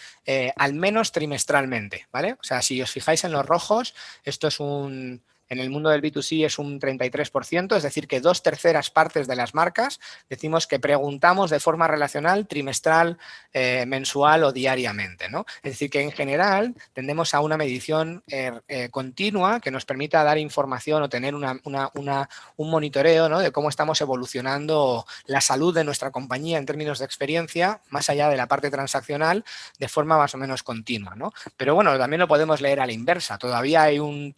al menos trimestralmente, ¿vale? O sea, si os fijáis en los rojos, esto es un... En el mundo del B2C es un 33%, es decir, que 2/3 partes de las marcas decimos que preguntamos de forma relacional, trimestral, mensual o diariamente, ¿no? Es decir, que en general tendemos a una medición continua que nos permita dar información o tener un monitoreo, ¿no? De cómo estamos evolucionando la salud de nuestra compañía en términos de experiencia, más allá de la parte transaccional, de forma más o menos continua, ¿no? Pero bueno, también lo podemos leer a la inversa. Todavía hay un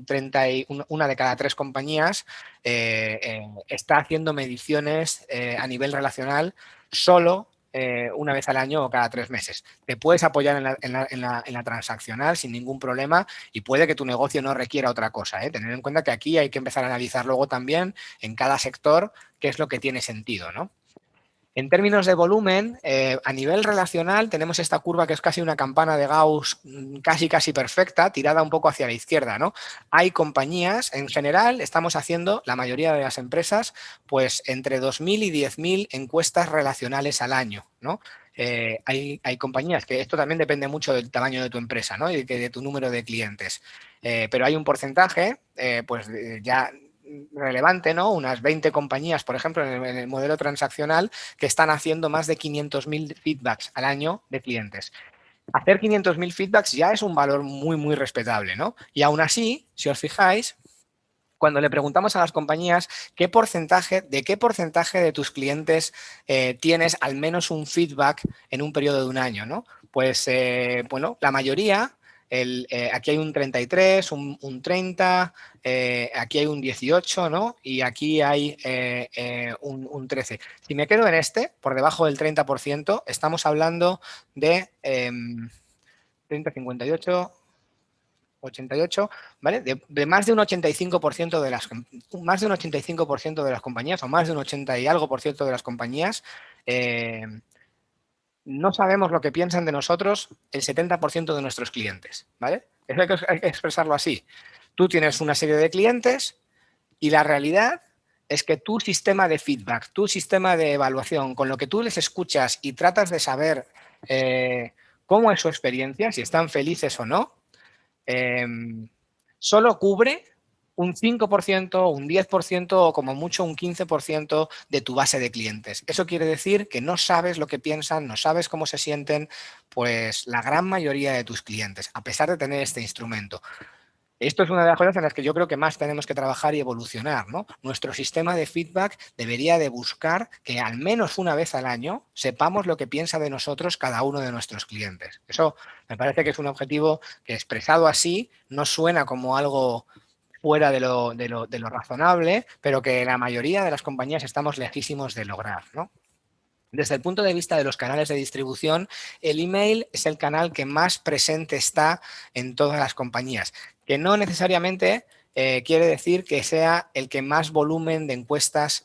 30 una de cada 3 compañías está haciendo mediciones a nivel relacional solo una vez al año o cada 3 meses. Te puedes apoyar en la transaccional sin ningún problema y puede que tu negocio no requiera otra cosa, ¿eh? Tener en cuenta que aquí hay que empezar a analizar luego también en cada sector qué es lo que tiene sentido, ¿no? En términos de volumen, a nivel relacional tenemos esta curva que es casi una campana de Gauss casi perfecta, tirada un poco hacia la izquierda, ¿no? Hay compañías, en general, estamos haciendo, la mayoría de las empresas, pues entre 2.000 y 10.000 encuestas relacionales al año, ¿no? Hay compañías que esto también depende mucho del tamaño de tu empresa, ¿no? Y de tu número de clientes. Pero hay un porcentaje, ya relevante, ¿no? Unas 20 compañías, por ejemplo, en el modelo transaccional, que están haciendo más de 500.000 feedbacks al año de clientes. Hacer 500.000 feedbacks ya es un valor muy respetable, ¿no? Y aún así, si os fijáis, cuando le preguntamos a las compañías de qué porcentaje de tus clientes tienes al menos un feedback en un periodo de un año, ¿no? Pues, bueno, la mayoría, aquí hay un 33, un 30, aquí hay un 18, ¿no? Y aquí hay un 13. Si me quedo en por debajo del 30%, estamos hablando de 30, 58... 88, ¿vale? De más de un 85% más de un 85% de las compañías, o más de un 80 y algo por ciento de las compañías, no sabemos lo que piensan de nosotros el 70% de nuestros clientes, ¿vale? Eso hay que expresarlo así. Tú tienes una serie de clientes y la realidad es que tu sistema de feedback, tu sistema de evaluación, con lo que tú les escuchas y tratas de saber cómo es su experiencia, si están felices o no, eh, solo cubre un 5%, un 10% o como mucho un 15% de tu base de clientes. Eso quiere decir que no sabes lo que piensan, no sabes cómo se sienten, pues la gran mayoría de tus clientes, a pesar de tener este instrumento. Esto es una de las cosas en las que yo creo que más tenemos que trabajar y evolucionar, ¿no? Nuestro sistema de feedback debería de buscar que al menos una vez al año sepamos lo que piensa de nosotros cada uno de nuestros clientes. Eso me parece que es un objetivo que expresado así no suena como algo fuera de lo razonable, pero que la mayoría de las compañías estamos lejísimos de lograr, ¿no? Desde el punto de vista de los canales de distribución, el email es el canal que más presente está en todas las compañías, que no necesariamente quiere decir que sea el que más volumen de encuestas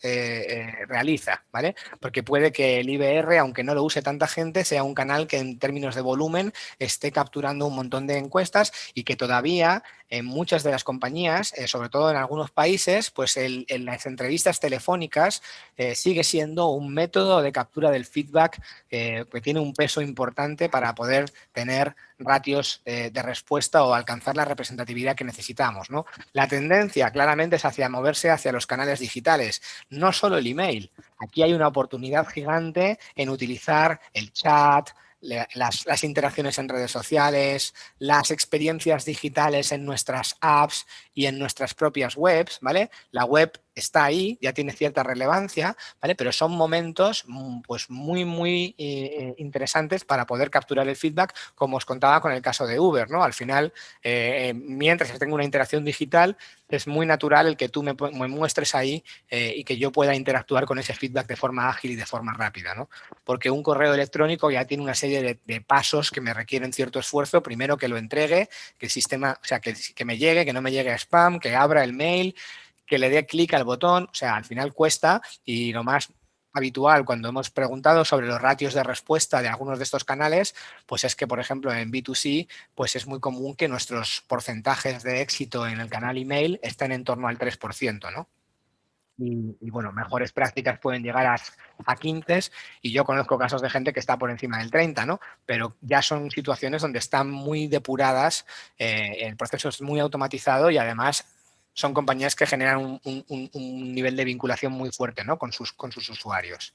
realiza, ¿vale? Porque puede que el IBR, aunque no lo use tanta gente, sea un canal que en términos de volumen esté capturando un montón de encuestas y que todavía en muchas de las compañías, sobre todo en algunos países, pues en las entrevistas telefónicas sigue siendo un método de captura del feedback que tiene un peso importante para poder tener ratios de respuesta o alcanzar la representatividad que necesitamos, ¿no? La tendencia claramente es hacia moverse hacia los canales digitales, no solo el email. Aquí hay una oportunidad gigante en utilizar el chat, las interacciones en redes sociales, las experiencias digitales en nuestras apps y en nuestras propias webs, ¿vale? La web está ahí, ya tiene cierta relevancia, ¿vale? Pero son momentos pues muy interesantes para poder capturar el feedback, como os contaba con el caso de Uber, ¿no? Al final, mientras tengo una interacción digital, es muy natural el que tú me muestres ahí y que yo pueda interactuar con ese feedback de forma ágil y de forma rápida, ¿no? Porque un correo electrónico ya tiene una serie de pasos que me requieren cierto esfuerzo. Primero que lo entregue, que el sistema, o sea, que me llegue, que no me llegue a spam, que abra el mail, que le dé clic al botón, o sea, al final cuesta y lo más habitual cuando hemos preguntado sobre los ratios de respuesta de algunos de estos canales, pues es que, por ejemplo, en B2C, pues es muy común que nuestros porcentajes de éxito en el canal email estén en torno al 3%, ¿no? Bueno, mejores prácticas pueden llegar a 15 y yo conozco casos de gente que está por encima del 30, ¿no? Pero ya son situaciones donde están muy depuradas, el proceso es muy automatizado y además son compañías que generan un nivel de vinculación muy fuerte, ¿no? Con sus usuarios.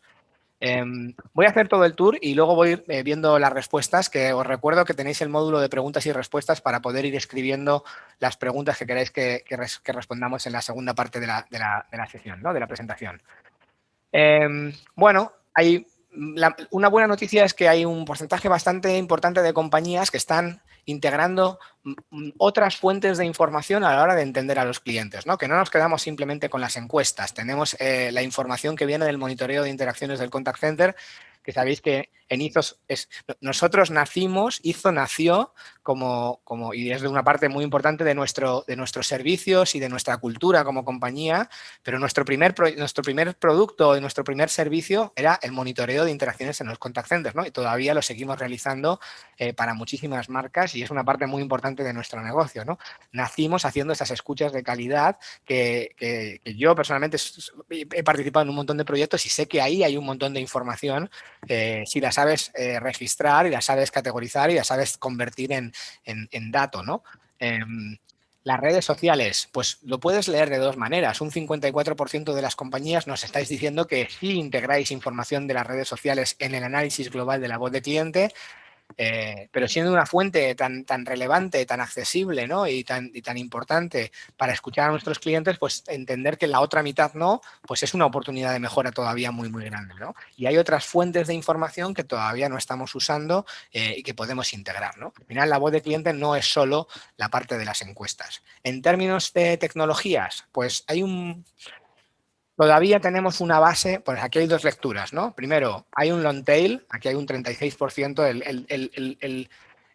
Voy a hacer todo el tour y luego voy a ir viendo las respuestas, que os recuerdo que tenéis el módulo de preguntas y respuestas para poder ir escribiendo las preguntas que queráis que respondamos en la segunda parte de la sesión, ¿no? De la presentación. Bueno, una buena noticia es que hay un porcentaje bastante importante de compañías que están integrando otras fuentes de información a la hora de entender a los clientes, ¿no? Que no nos quedamos simplemente con las encuestas. Tenemos la información que viene del monitoreo de interacciones del contact center, que sabéis que en Izo nosotros nacimos, Izo nació y es de una parte muy importante de nuestros servicios y de nuestra cultura como compañía, pero nuestro primer producto y nuestro primer servicio era el monitoreo de interacciones en los contact centers, ¿no? Y todavía lo seguimos realizando para muchísimas marcas y es una parte muy importante de nuestro negocio, ¿no? Nacimos haciendo esas escuchas de calidad que yo personalmente he participado en un montón de proyectos y sé que ahí hay un montón de información si la sabes registrar y la sabes categorizar y la sabes convertir en dato, ¿no? Las redes sociales, pues lo puedes leer de dos maneras. Un 54% de las compañías nos estáis diciendo que sí integráis información de las redes sociales en el análisis global de la voz de cliente, pero siendo una fuente tan relevante, tan accesible, ¿no? y tan importante para escuchar a nuestros clientes, pues entender que la otra mitad no, pues es una oportunidad de mejora todavía muy, muy grande, ¿no? Y hay otras fuentes de información que todavía no estamos usando y que podemos integrar, ¿no? Al final, la voz de cliente no es solo la parte de las encuestas. En términos de tecnologías, pues todavía tenemos una base, pues aquí hay dos lecturas, ¿no? Primero, hay un long tail, aquí hay un 36%,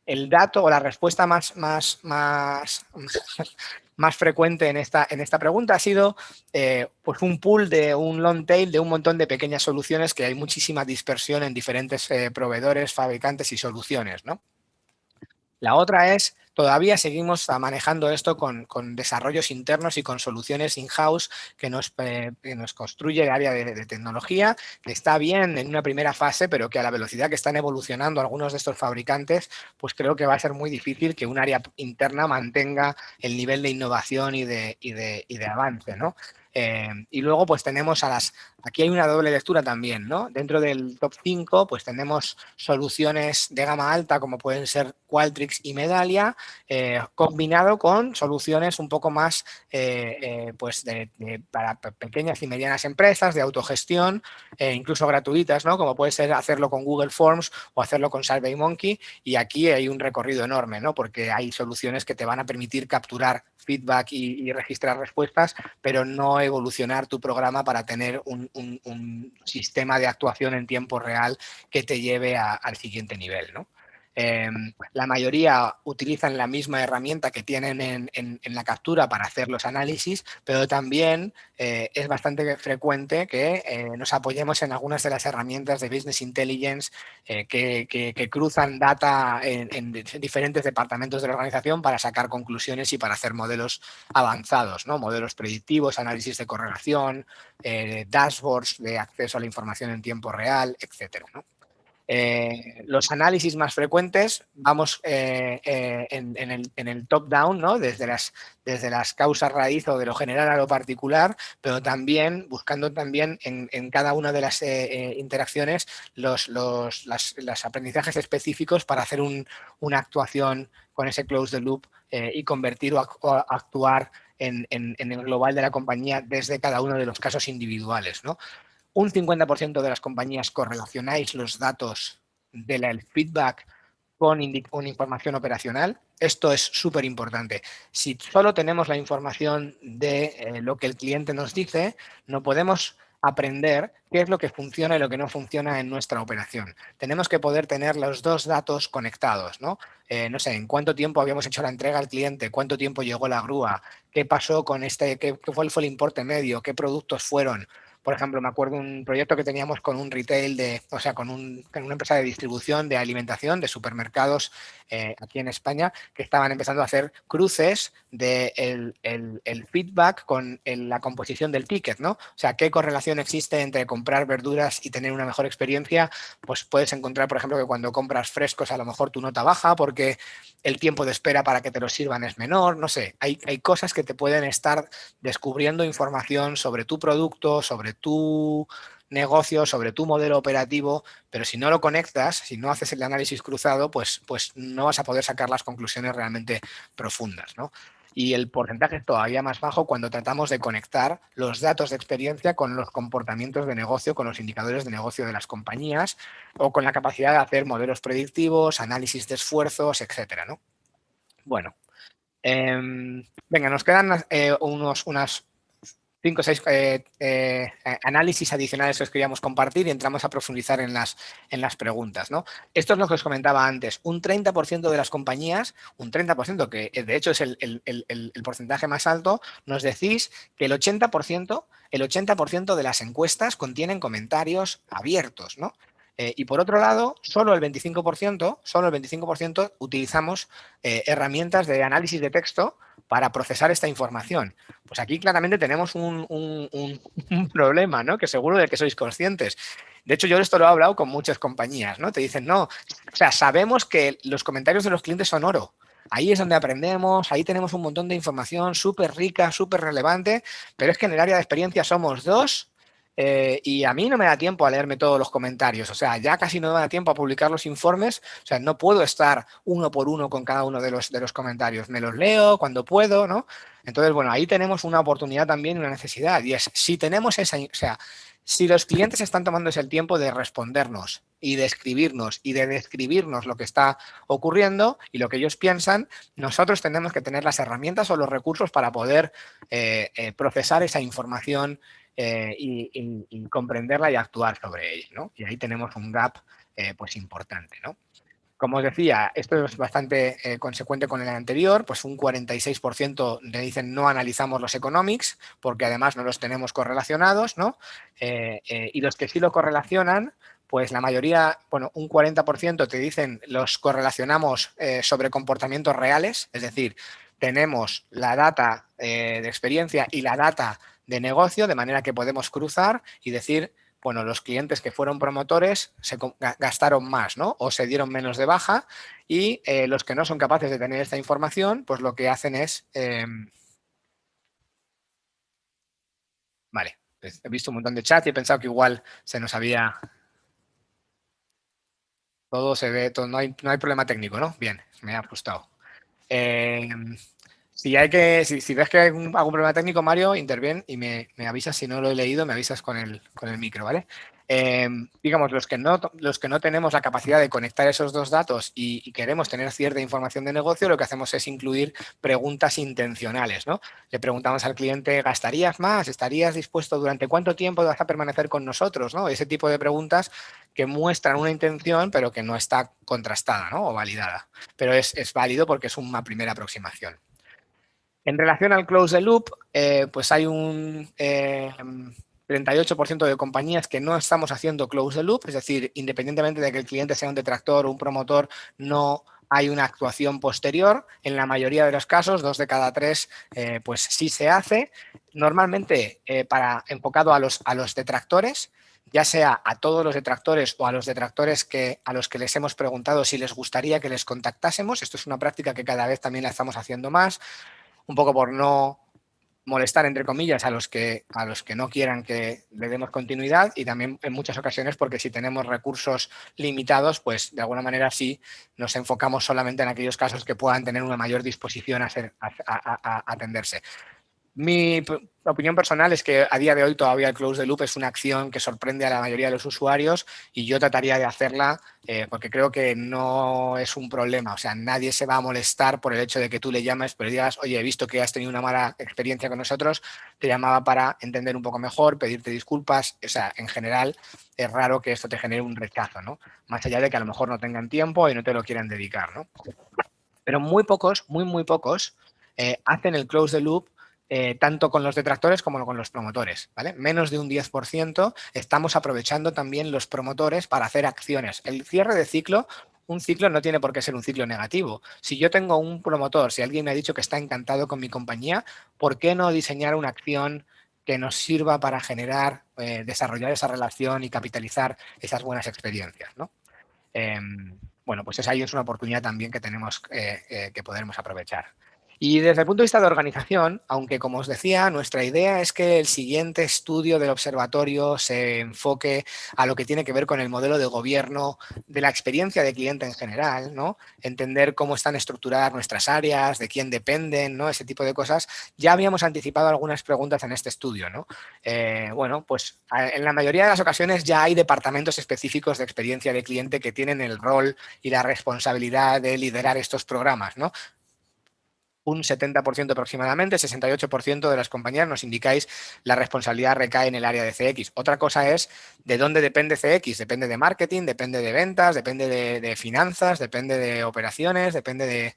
el dato o la respuesta más frecuente en esta pregunta ha sido pues un pool de un long tail de un montón de pequeñas soluciones que hay muchísima dispersión en diferentes proveedores, fabricantes y soluciones, ¿no? La otra es, todavía seguimos manejando esto con desarrollos internos y con soluciones in-house que nos construye el área de tecnología, que está bien en una primera fase, pero que a la velocidad que están evolucionando algunos de estos fabricantes, pues creo que va a ser muy difícil que un área interna mantenga el nivel de innovación y de avance, ¿no? Y luego pues tenemos aquí hay una doble lectura también, ¿no? Dentro del top 5 pues tenemos soluciones de gama alta como pueden ser Qualtrics y Medallia, combinado con soluciones un poco más pues para pequeñas y medianas empresas de autogestión, incluso gratuitas, ¿no? Como puede ser hacerlo con Google Forms o hacerlo con SurveyMonkey, y aquí hay un recorrido enorme, ¿no? Porque hay soluciones que te van a permitir capturar feedback y registrar respuestas, pero no evolucionar tu programa para tener un sistema de actuación en tiempo real que te lleve al siguiente nivel, ¿no? La mayoría utilizan la misma herramienta que tienen en la captura para hacer los análisis, pero también es bastante frecuente que nos apoyemos en algunas de las herramientas de Business Intelligence que cruzan data en diferentes departamentos de la organización para sacar conclusiones y para hacer modelos avanzados, ¿no? Modelos predictivos, análisis de correlación, dashboards de acceso a la información en tiempo real, etcétera, ¿no? Los análisis más frecuentes, vamos en el top-down, ¿no? Desde las causas raíz o de lo general a lo particular, pero también buscando también en cada una de las interacciones los aprendizajes específicos para hacer una actuación con ese close the loop y convertir o actuar en el global de la compañía desde cada uno de los casos individuales, ¿no? Un 50% de las compañías correlacionáis los datos del feedback con información operacional. Esto es súper importante. Si solo tenemos la información de lo que el cliente nos dice, no podemos aprender qué es lo que funciona y lo que no funciona en nuestra operación. Tenemos que poder tener los dos datos conectados, ¿no? No sé, en cuánto tiempo habíamos hecho la entrega al cliente, cuánto tiempo llegó la grúa, qué pasó con cuál fue el importe medio, qué productos fueron. Por ejemplo, me acuerdo un proyecto que teníamos con un retail, o sea, con una empresa de distribución de alimentación, de supermercados aquí en España, que estaban empezando a hacer cruces del el feedback con la composición del ticket, ¿no? O sea, qué correlación existe entre comprar verduras y tener una mejor experiencia. Pues puedes encontrar, por ejemplo, que cuando compras frescos a lo mejor tu nota baja porque el tiempo de espera para que te los sirvan es menor, no sé, hay cosas que te pueden estar descubriendo información sobre tu producto, sobre tu negocio, sobre tu modelo operativo, pero si no lo conectas, si no haces el análisis cruzado, pues no vas a poder sacar las conclusiones realmente profundas, ¿no? Y el porcentaje es todavía más bajo cuando tratamos de conectar los datos de experiencia con los comportamientos de negocio, con los indicadores de negocio de las compañías o con la capacidad de hacer modelos predictivos, análisis de esfuerzos, etcétera, ¿no? Bueno, venga, nos quedan unas 5 o 6 análisis adicionales que os queríamos compartir y entramos a profundizar en las preguntas, ¿no? Esto es lo que os comentaba antes. Un 30% de las compañías, un 30%, que de hecho es el porcentaje más alto, nos decís que el 80% de las encuestas contienen comentarios abiertos, ¿no? Y por otro lado, solo el 25% utilizamos herramientas de análisis de texto para procesar esta información. Pues aquí claramente tenemos un problema, ¿no? Que seguro de que sois conscientes. De hecho, yo esto lo he hablado con muchas compañías, ¿no? Te dicen, no, o sea, sabemos que los comentarios de los clientes son oro. Ahí es donde aprendemos, ahí tenemos un montón de información súper rica, súper relevante, pero es que en el área de experiencia somos dos y a mí no me da tiempo a leerme todos los comentarios, o sea, ya casi no me da tiempo a publicar los informes, o sea, no puedo estar uno por uno con cada uno de los comentarios, me los leo cuando puedo, ¿no? Entonces, bueno, ahí tenemos una oportunidad también y una necesidad, y es, si tenemos esa, o sea, si los clientes están tomándose el tiempo de respondernos y de escribirnos y de describirnos lo que está ocurriendo y lo que ellos piensan, nosotros tenemos que tener las herramientas o los recursos para poder procesar esa información y comprenderla y actuar sobre ella, ¿no? Y ahí tenemos un gap pues importante, ¿no? Como os decía, esto es bastante consecuente con el anterior, pues un 46% le dicen no analizamos los economics porque además no los tenemos correlacionados, ¿no? Y los que sí lo correlacionan, pues la mayoría, bueno, un 40% te dicen los correlacionamos sobre comportamientos reales, es decir, tenemos la data de experiencia y la data de negocio, de manera que podemos cruzar y decir, bueno, los clientes que fueron promotores se gastaron más, ¿no? O se dieron menos de baja y los que no son capaces de tener esta información, pues lo que hacen es... vale, pues he visto un montón de chat y he pensado que igual se nos había... Todo se ve, todo, no hay problema técnico, ¿no? Bien, me ha gustado. Eh, si ves que hay algún problema técnico, Mario, interviene y me avisas si no lo he leído, me avisas con el micro, ¿vale? Eh, digamos, los que no tenemos la capacidad de conectar esos dos datos y queremos tener cierta información de negocio, lo que hacemos es incluir preguntas intencionales, ¿no? Le preguntamos al cliente, ¿gastarías más? ¿Estarías dispuesto? ¿Durante cuánto tiempo vas a permanecer con nosotros? ¿No? Ese tipo de preguntas que muestran una intención, pero que no está contrastada, ¿no? O validada. Pero es válido porque es una primera aproximación. En relación al close the loop, pues hay un 38% de compañías que no estamos haciendo close the loop, es decir, independientemente de que el cliente sea un detractor o un promotor, no hay una actuación posterior. En la mayoría de los casos, 2 de cada 3, pues sí se hace. Normalmente enfocado a los detractores, ya sea a todos los detractores o a los detractores a los que les hemos preguntado si les gustaría que les contactásemos. Esto es una práctica que cada vez también la estamos haciendo más, un poco por no molestar, entre comillas, a los que no quieran que le demos continuidad y también en muchas ocasiones porque si tenemos recursos limitados, pues de alguna manera sí nos enfocamos solamente en aquellos casos que puedan tener una mayor disposición a atenderse. Mi opinión personal es que a día de hoy todavía el close the loop es una acción que sorprende a la mayoría de los usuarios y yo trataría de hacerla porque creo que no es un problema. O sea, nadie se va a molestar por el hecho de que tú le llames, pero digas, oye, he visto que has tenido una mala experiencia con nosotros, te llamaba para entender un poco mejor, pedirte disculpas. O sea, en general es raro que esto te genere un rechazo, ¿no? Más allá de que a lo mejor no tengan tiempo y no te lo quieran dedicar, ¿no? Pero muy pocos, muy pocos hacen el close the loop tanto con los detractores como con los promotores, ¿vale? Menos de un 10% estamos aprovechando también los promotores para hacer acciones. El cierre de ciclo, un ciclo no tiene por qué ser un ciclo negativo. Si yo tengo un promotor, si alguien me ha dicho que está encantado con mi compañía, ¿por qué no diseñar una acción que nos sirva para generar, desarrollar esa relación y capitalizar esas buenas experiencias, ¿no? Eh, bueno, pues ahí es una oportunidad también que tenemos que podremos aprovechar. Y desde el punto de vista de organización, aunque como os decía, nuestra idea es que el siguiente estudio del observatorio se enfoque a lo que tiene que ver con el modelo de gobierno de la experiencia de cliente en general, ¿no? Entender cómo están estructuradas nuestras áreas, de quién dependen, ¿no? Ese tipo de cosas. Ya habíamos anticipado algunas preguntas en este estudio, ¿no? Bueno, pues en la mayoría de las ocasiones ya hay departamentos específicos de experiencia de cliente que tienen el rol y la responsabilidad de liderar estos programas, ¿no? un 70% aproximadamente, 68% de las compañías nos indicáis la responsabilidad recae en el área de CX. Otra cosa es de dónde depende CX. Depende de marketing, depende de ventas, depende de finanzas, depende de operaciones, depende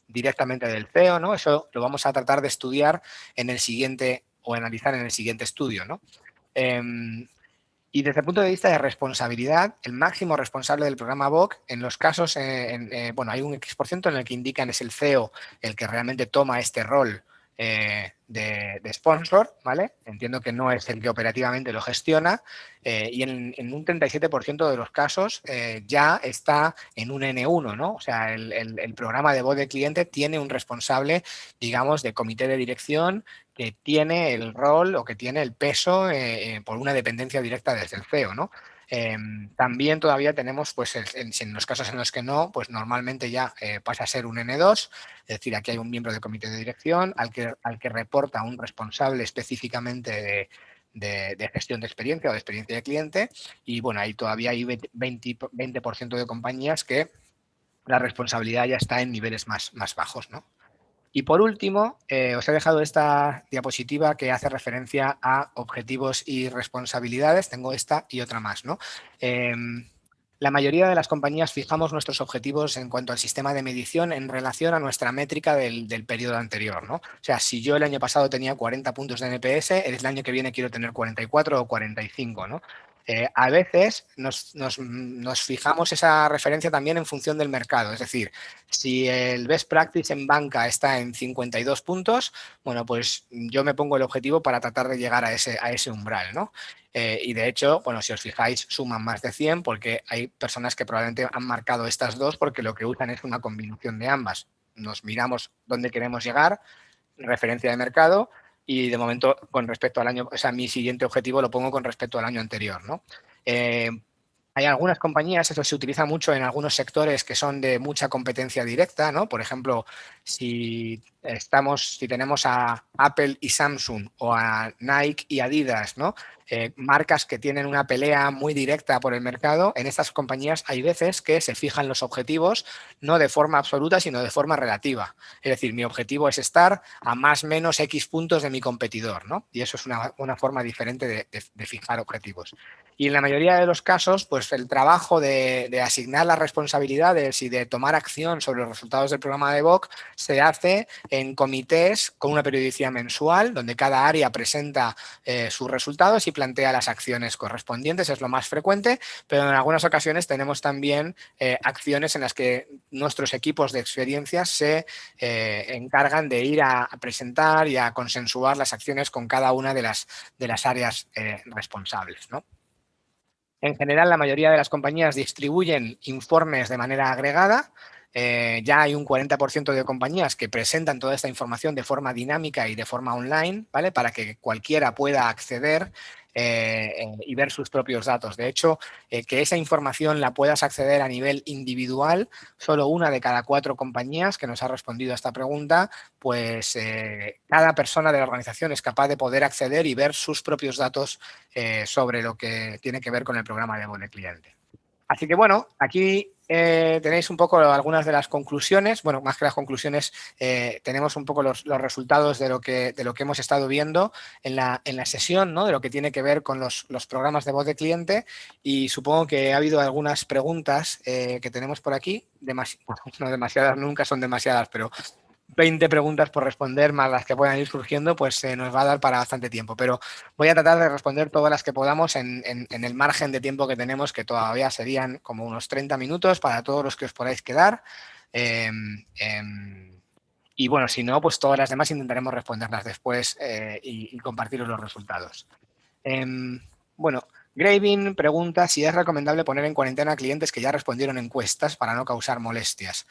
directamente del CEO, ¿no? Eso lo vamos a tratar de estudiar en el siguiente o analizar en el siguiente estudio, ¿no? Y desde el punto de vista de responsabilidad, el máximo responsable del programa VOC, en los casos, bueno, hay un X% en el que indican es el CEO el que realmente toma este rol de sponsor, ¿vale? Entiendo que no es el que operativamente lo gestiona y en un 37% de los casos ya está en un N1, ¿no? O sea, el programa de voz de cliente tiene un responsable, digamos, de comité de dirección que tiene el rol o que tiene el peso por una dependencia directa desde el CEO, ¿no? También todavía tenemos, pues en los casos en los que no, pues normalmente ya pasa a ser un N2, es decir, aquí hay un miembro del comité de dirección al que reporta un responsable específicamente de gestión de experiencia o de experiencia de cliente y bueno, ahí todavía hay 20% de compañías que la responsabilidad ya está en niveles más bajos, ¿no? Y por último, os he dejado esta diapositiva que hace referencia a objetivos y responsabilidades. Tengo esta y otra más, ¿no? La mayoría de las compañías fijamos nuestros objetivos en cuanto al sistema de medición en relación a nuestra métrica del periodo anterior, ¿no? O sea, si yo el año pasado tenía 40 puntos de NPS, el año que viene quiero tener 44 o 45, ¿no? A veces nos fijamos esa referencia también en función del mercado, es decir, si el best practice en banca está en 52 puntos, bueno, pues yo me pongo el objetivo para tratar de llegar a ese umbral, ¿no? Y de hecho, bueno, si os fijáis, suman más de 100 porque hay personas que probablemente han marcado estas dos porque lo que usan es una combinación de ambas. Nos miramos dónde queremos llegar, referencia de mercado, y de momento con respecto al año, o sea, mi siguiente objetivo lo pongo con respecto al año anterior, ¿no? Hay algunas compañías, eso se utiliza mucho en algunos sectores que son de mucha competencia directa, ¿no? Por ejemplo, si tenemos a Apple y Samsung o a Nike y Adidas, ¿no? Marcas que tienen una pelea muy directa por el mercado, en estas compañías hay veces que se fijan los objetivos no de forma absoluta, sino de forma relativa. Es decir, mi objetivo es estar a más o menos X puntos de mi competidor, ¿no? Y eso es una forma diferente de fijar objetivos. Y en la mayoría de los casos, pues el trabajo de asignar las responsabilidades y de tomar acción sobre los resultados del programa de VOC se hace en comités con una periodicidad mensual, donde cada área presenta sus resultados y plantea las acciones correspondientes, es lo más frecuente, pero en algunas ocasiones tenemos también acciones en las que nuestros equipos de experiencias se encargan de ir a presentar y a consensuar las acciones con cada una de las áreas responsables, ¿no? En general, la mayoría de las compañías distribuyen informes de manera agregada. Ya hay un 40% de compañías que presentan toda esta información de forma dinámica y de forma online, ¿vale? Para que cualquiera pueda acceder y ver sus propios datos. De hecho, que esa información la puedas acceder a nivel individual, solo una de cada 4 compañías que nos ha respondido a esta pregunta, pues cada persona de la organización es capaz de poder acceder y ver sus propios datos sobre lo que tiene que ver con el programa de voz de cliente. Así que bueno, aquí tenéis un poco algunas de las conclusiones. Bueno, más que las conclusiones, tenemos un poco los resultados de lo que hemos estado viendo en la sesión, ¿no? De lo que tiene que ver con los programas de voz de cliente. Y supongo que ha habido algunas preguntas que tenemos por aquí. No demasiadas, nunca son demasiadas, pero 20 preguntas por responder, más las que puedan ir surgiendo, pues nos va a dar para bastante tiempo. Pero voy a tratar de responder todas las que podamos en el margen de tiempo que tenemos, que todavía serían como unos 30 minutos para todos los que os podáis quedar. Eh, eh, y bueno, si no, pues todas las demás intentaremos responderlas después y compartiros los resultados. Bueno, Graving pregunta si es recomendable poner en cuarentena a clientes que ya respondieron encuestas para no causar molestias.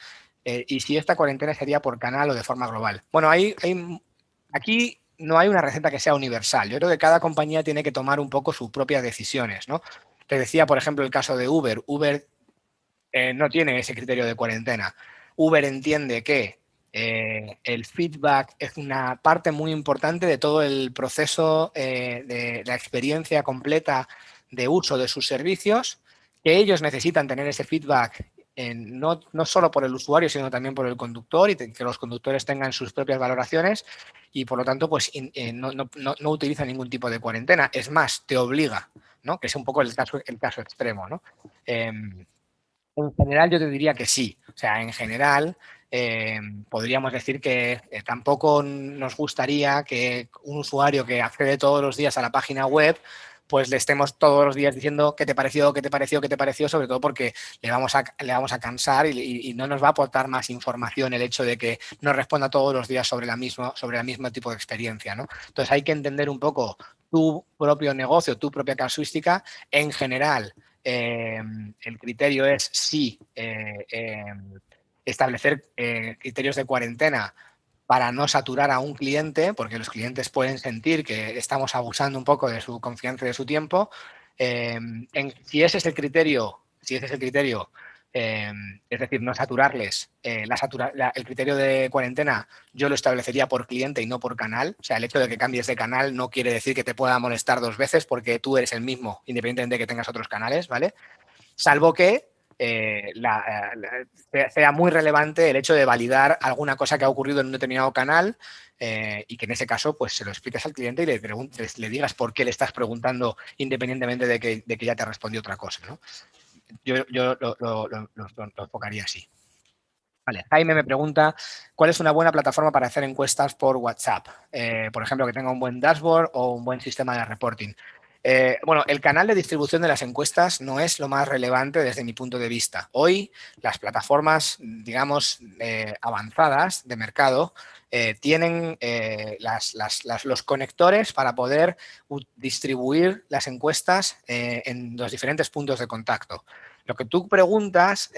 Y si esta cuarentena sería por canal o de forma global. Bueno, aquí no hay una receta que sea universal. Yo creo que cada compañía tiene que tomar un poco sus propias decisiones, ¿no? Te decía, por ejemplo, el caso de Uber. Uber no tiene ese criterio de cuarentena. Uber entiende que el feedback es una parte muy importante de todo el proceso de la experiencia completa de uso de sus servicios, que ellos necesitan tener ese feedback no solo por el usuario, sino también por el conductor y que los conductores tengan sus propias valoraciones y, por lo tanto, pues no utiliza ningún tipo de cuarentena. Es más, te obliga, ¿no? Que es un poco el caso extremo, ¿no? En general yo te diría que sí. O sea, en general podríamos decir que tampoco nos gustaría que un usuario que accede todos los días a la página web pues le estemos todos los días diciendo qué te pareció, qué te pareció, qué te pareció, sobre todo porque le vamos a cansar y no nos va a aportar más información el hecho de que nos responda todos los días sobre el mismo tipo de experiencia, ¿no? Entonces hay que entender un poco tu propio negocio, tu propia casuística en general. El criterio es sí establecer criterios de cuarentena para no saturar a un cliente, porque los clientes pueden sentir que estamos abusando un poco de su confianza y de su tiempo. Si ese es el criterio, eh, es decir, no saturarles, el criterio de cuarentena yo lo establecería por cliente y no por canal. O sea, el hecho de que cambies de canal no quiere decir que te pueda molestar 2 veces porque tú eres el mismo, independientemente de que tengas otros canales, ¿vale? Salvo que sea muy relevante el hecho de validar alguna cosa que ha ocurrido en un determinado canal y que en ese caso pues se lo expliques al cliente y le digas por qué le estás preguntando independientemente de que ya te respondió otra cosa, ¿no? Yo lo enfocaría así. Vale, Jaime me pregunta, ¿cuál es una buena plataforma para hacer encuestas por WhatsApp? Por ejemplo, que tenga un buen dashboard o un buen sistema de reporting. Bueno, el canal de distribución de las encuestas no es lo más relevante desde mi punto de vista. Hoy las plataformas, digamos, avanzadas de mercado tienen los conectores para poder distribuir las encuestas en los diferentes puntos de contacto. Lo que tú preguntas,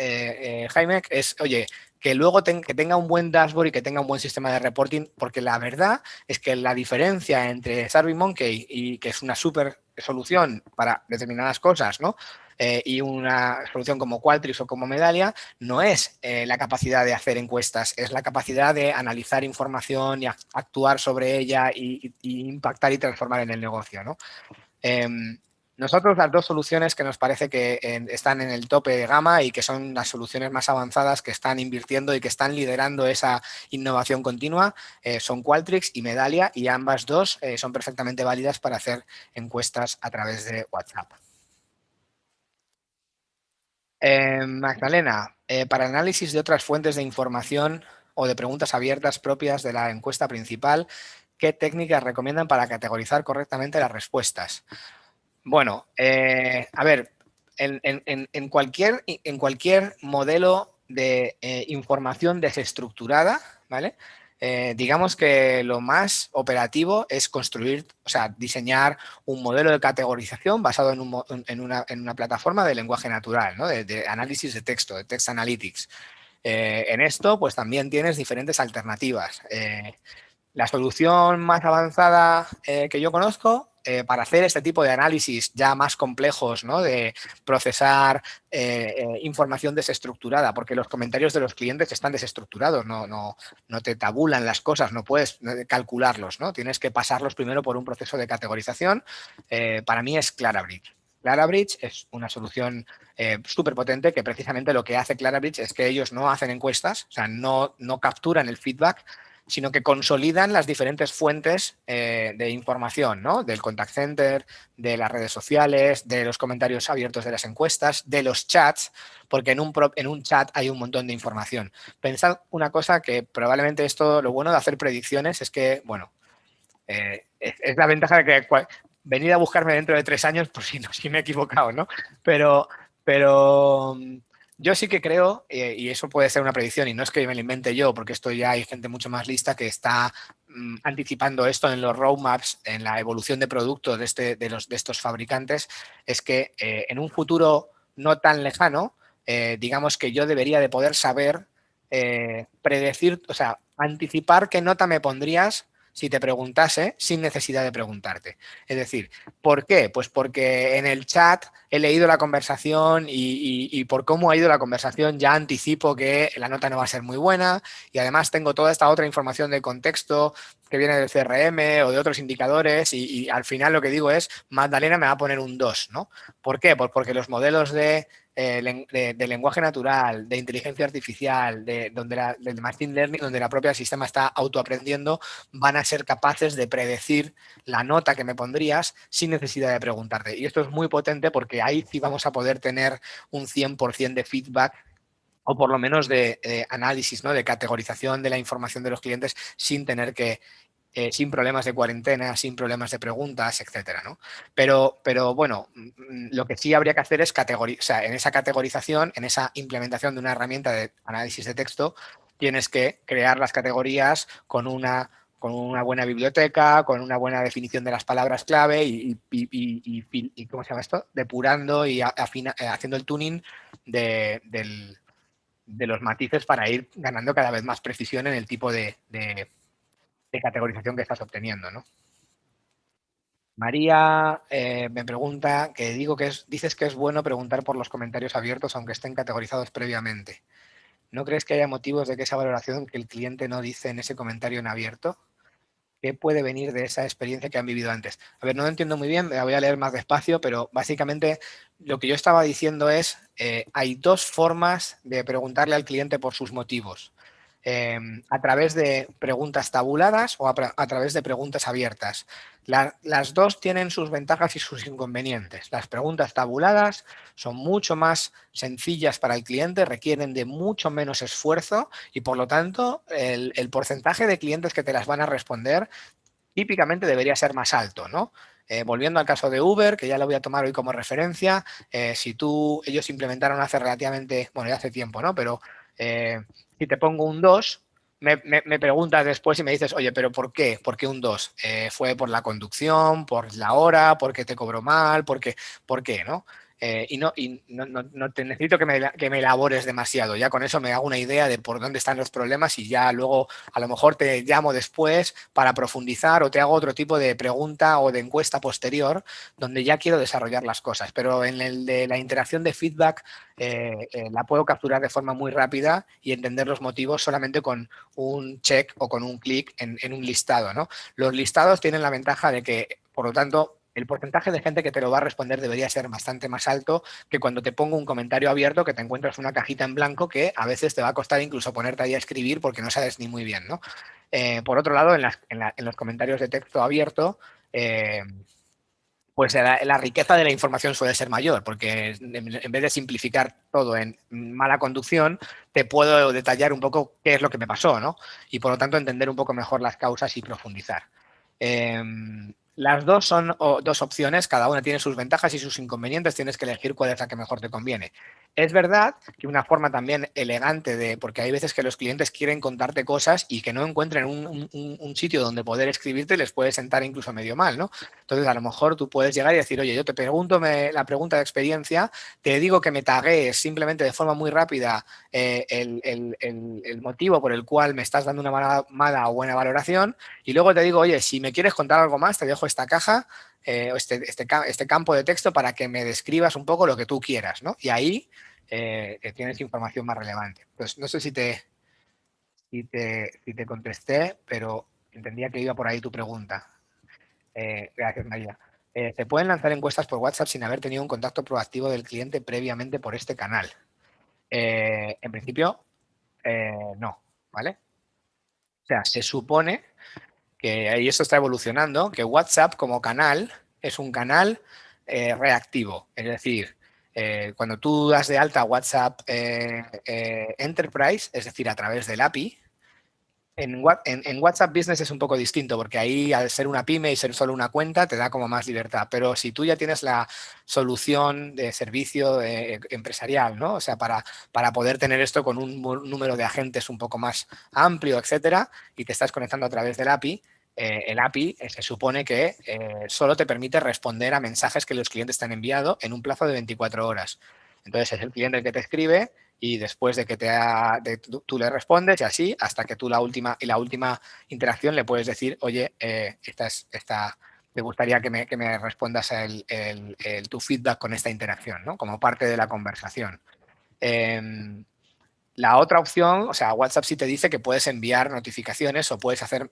Jaime, es, oye, que luego que tenga un buen dashboard y que tenga un buen sistema de reporting, porque la verdad es que la diferencia entre SurveyMonkey y que es una súper solución para determinadas cosas, ¿no? Y una solución como Qualtrics o como Medallia, no es la capacidad de hacer encuestas, es la capacidad de analizar información y actuar sobre ella y impactar y transformar en el negocio, ¿no? Nosotros las dos soluciones que nos parece que están en el tope de gama y que son las soluciones más avanzadas que están invirtiendo y que están liderando esa innovación continua son Qualtrics y Medallia, y ambas dos son perfectamente válidas para hacer encuestas a través de WhatsApp. Magdalena, para análisis de otras fuentes de información o de preguntas abiertas propias de la encuesta principal, ¿qué técnicas recomiendan para categorizar correctamente las respuestas? Bueno, a ver, en cualquier modelo de información desestructurada, ¿vale? Digamos que lo más operativo es construir, o sea, diseñar un modelo de categorización basado en una plataforma de lenguaje natural, ¿no? De análisis de texto, de text analytics. En esto, pues también tienes diferentes alternativas. La solución más avanzada que yo conozco para hacer este tipo de análisis ya más complejos, ¿no? De procesar información desestructurada, porque los comentarios de los clientes están desestructurados, no te tabulan las cosas, no puedes calcularlos, ¿no? Tienes que pasarlos primero por un proceso de categorización. Para mí es Clarabridge. Clarabridge es una solución súper potente que precisamente lo que hace Clarabridge es que ellos no hacen encuestas, o sea, no capturan el feedback, sino que consolidan las diferentes fuentes de información, ¿no? Del contact center, de las redes sociales, de los comentarios abiertos de las encuestas, de los chats, porque en un chat hay un montón de información. Pensad una cosa que probablemente esto, lo bueno de hacer predicciones es que, bueno, es la ventaja de que venid a buscarme dentro de 3 años por si me he equivocado, ¿no? Pero yo sí que creo, y eso puede ser una predicción, y no es que me lo invente yo, porque esto ya hay gente mucho más lista que está anticipando esto en los roadmaps, en la evolución de productos de estos fabricantes, es que en un futuro no tan lejano, digamos que yo debería de poder saber predecir, o sea, anticipar qué nota me pondrías si te preguntase sin necesidad de preguntarte. Es decir, ¿por qué? Pues porque en el chat he leído la conversación y por cómo ha ido la conversación ya anticipo que la nota no va a ser muy buena, y además tengo toda esta otra información de contexto que viene del CRM o de otros indicadores y al final lo que digo es, Magdalena me va a poner un 2, ¿no? ¿Por qué? Pues porque los modelos de lenguaje natural, de inteligencia artificial, del machine learning, donde la propia sistema está autoaprendiendo, van a ser capaces de predecir la nota que me pondrías sin necesidad de preguntarte. Y esto es muy potente porque ahí sí vamos a poder tener un 100% de feedback o por lo menos de análisis, ¿no? De categorización de la información de los clientes sin tener que sin problemas de cuarentena, sin problemas de preguntas, etcétera, ¿no? Pero bueno, lo que sí habría que hacer es o sea, en esa categorización, en esa implementación de una herramienta de análisis de texto, tienes que crear las categorías con una buena biblioteca, con una buena definición de las palabras clave y ¿cómo se llama esto? Depurando y haciendo el tuning de los matices para ir ganando cada vez más precisión en el tipo de categorización que estás obteniendo, ¿no? María me pregunta que dices que es bueno preguntar por los comentarios abiertos aunque estén categorizados previamente. ¿No crees que haya motivos de que esa valoración que el cliente no dice en ese comentario en abierto? ¿Qué puede venir de esa experiencia que han vivido antes? A ver, no lo entiendo muy bien, me la voy a leer más despacio, pero básicamente lo que yo estaba diciendo es, hay dos formas de preguntarle al cliente por sus motivos. A través de preguntas tabuladas o a través de preguntas abiertas. Las dos tienen sus ventajas y sus inconvenientes. Las preguntas tabuladas son mucho más sencillas para el cliente, requieren de mucho menos esfuerzo y por lo tanto el porcentaje de clientes que te las van a responder típicamente debería ser más alto, ¿no? Volviendo al caso de Uber, que ya lo voy a tomar hoy como referencia, ellos implementaron hace relativamente, bueno, ya hace tiempo, ¿no? Pero si te pongo un 2, me preguntas después y me dices, oye, pero ¿por qué? ¿Por qué un 2? ¿Fue por la conducción, por la hora, porque te cobró mal, por qué, ¿no? No te necesito que me elabores demasiado, ya con eso me hago una idea de por dónde están los problemas y ya luego a lo mejor te llamo después para profundizar o te hago otro tipo de pregunta o de encuesta posterior donde ya quiero desarrollar las cosas. Pero en el de la interacción de feedback la puedo capturar de forma muy rápida y entender los motivos solamente con un check o con un clic en un listado, ¿no? Los listados tienen la ventaja de que, por lo tanto, el porcentaje de gente que te lo va a responder debería ser bastante más alto que cuando te pongo un comentario abierto que te encuentras una cajita en blanco que a veces te va a costar incluso ponerte ahí a escribir porque no sabes ni muy bien, ¿no? Por otro lado, en los comentarios de texto abierto, pues la riqueza de la información suele ser mayor, porque en vez de simplificar todo en mala conducción, te puedo detallar un poco qué es lo que me pasó, ¿no? Y por lo tanto entender un poco mejor las causas y profundizar. Eh, las dos son dos opciones, cada una tiene sus ventajas y sus inconvenientes, tienes que elegir cuál es la que mejor te conviene. Es verdad que una forma también elegante porque hay veces que los clientes quieren contarte cosas y que no encuentren un sitio donde poder escribirte les puede sentar incluso medio mal, ¿no? Entonces, a lo mejor tú puedes llegar y decir, oye, yo te pregunto la pregunta de experiencia, te digo que me tagues simplemente de forma muy rápida el motivo por el cual me estás dando una mala o buena valoración y luego te digo, oye, si me quieres contar algo más, te dejo esta caja o este campo de texto para que me describas un poco lo que tú quieras, ¿no? Y ahí tienes información más relevante. Pues no sé si te contesté, pero entendía que iba por ahí tu pregunta. Gracias, María. Se pueden lanzar encuestas por WhatsApp sin haber tenido un contacto proactivo del cliente previamente por este canal. En principio, no, ¿vale? O sea, se supone que, y esto está evolucionando, que WhatsApp como canal es un canal reactivo. Es decir, cuando tú das de alta WhatsApp Enterprise, es decir, a través del API, en WhatsApp Business es un poco distinto porque ahí al ser una pyme y ser solo una cuenta te da como más libertad. Pero si tú ya tienes la solución de servicio empresarial, ¿no? O sea, para poder tener esto con un número de agentes un poco más amplio, etcétera, y te estás conectando a través del API, el API se supone que solo te permite responder a mensajes que los clientes te han enviado en un plazo de 24 horas. Entonces es el cliente el que te escribe y después de que tú le respondes y así hasta que tú la última interacción le puedes decir, oye, te gustaría que me respondas tu feedback con esta interacción, ¿no? Como parte de la conversación. Eh, La otra opción, o sea, WhatsApp sí te dice que puedes enviar notificaciones o puedes hacer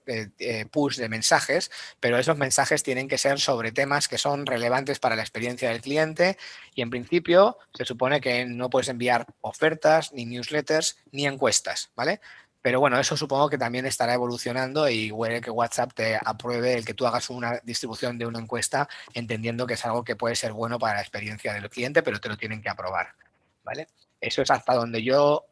push de mensajes, pero esos mensajes tienen que ser sobre temas que son relevantes para la experiencia del cliente y en principio se supone que no puedes enviar ofertas, ni newsletters, ni encuestas, ¿vale? Pero bueno, eso supongo que también estará evolucionando y huele que WhatsApp te apruebe el que tú hagas una distribución de una encuesta entendiendo que es algo que puede ser bueno para la experiencia del cliente, pero te lo tienen que aprobar, ¿vale? Eso es hasta donde yo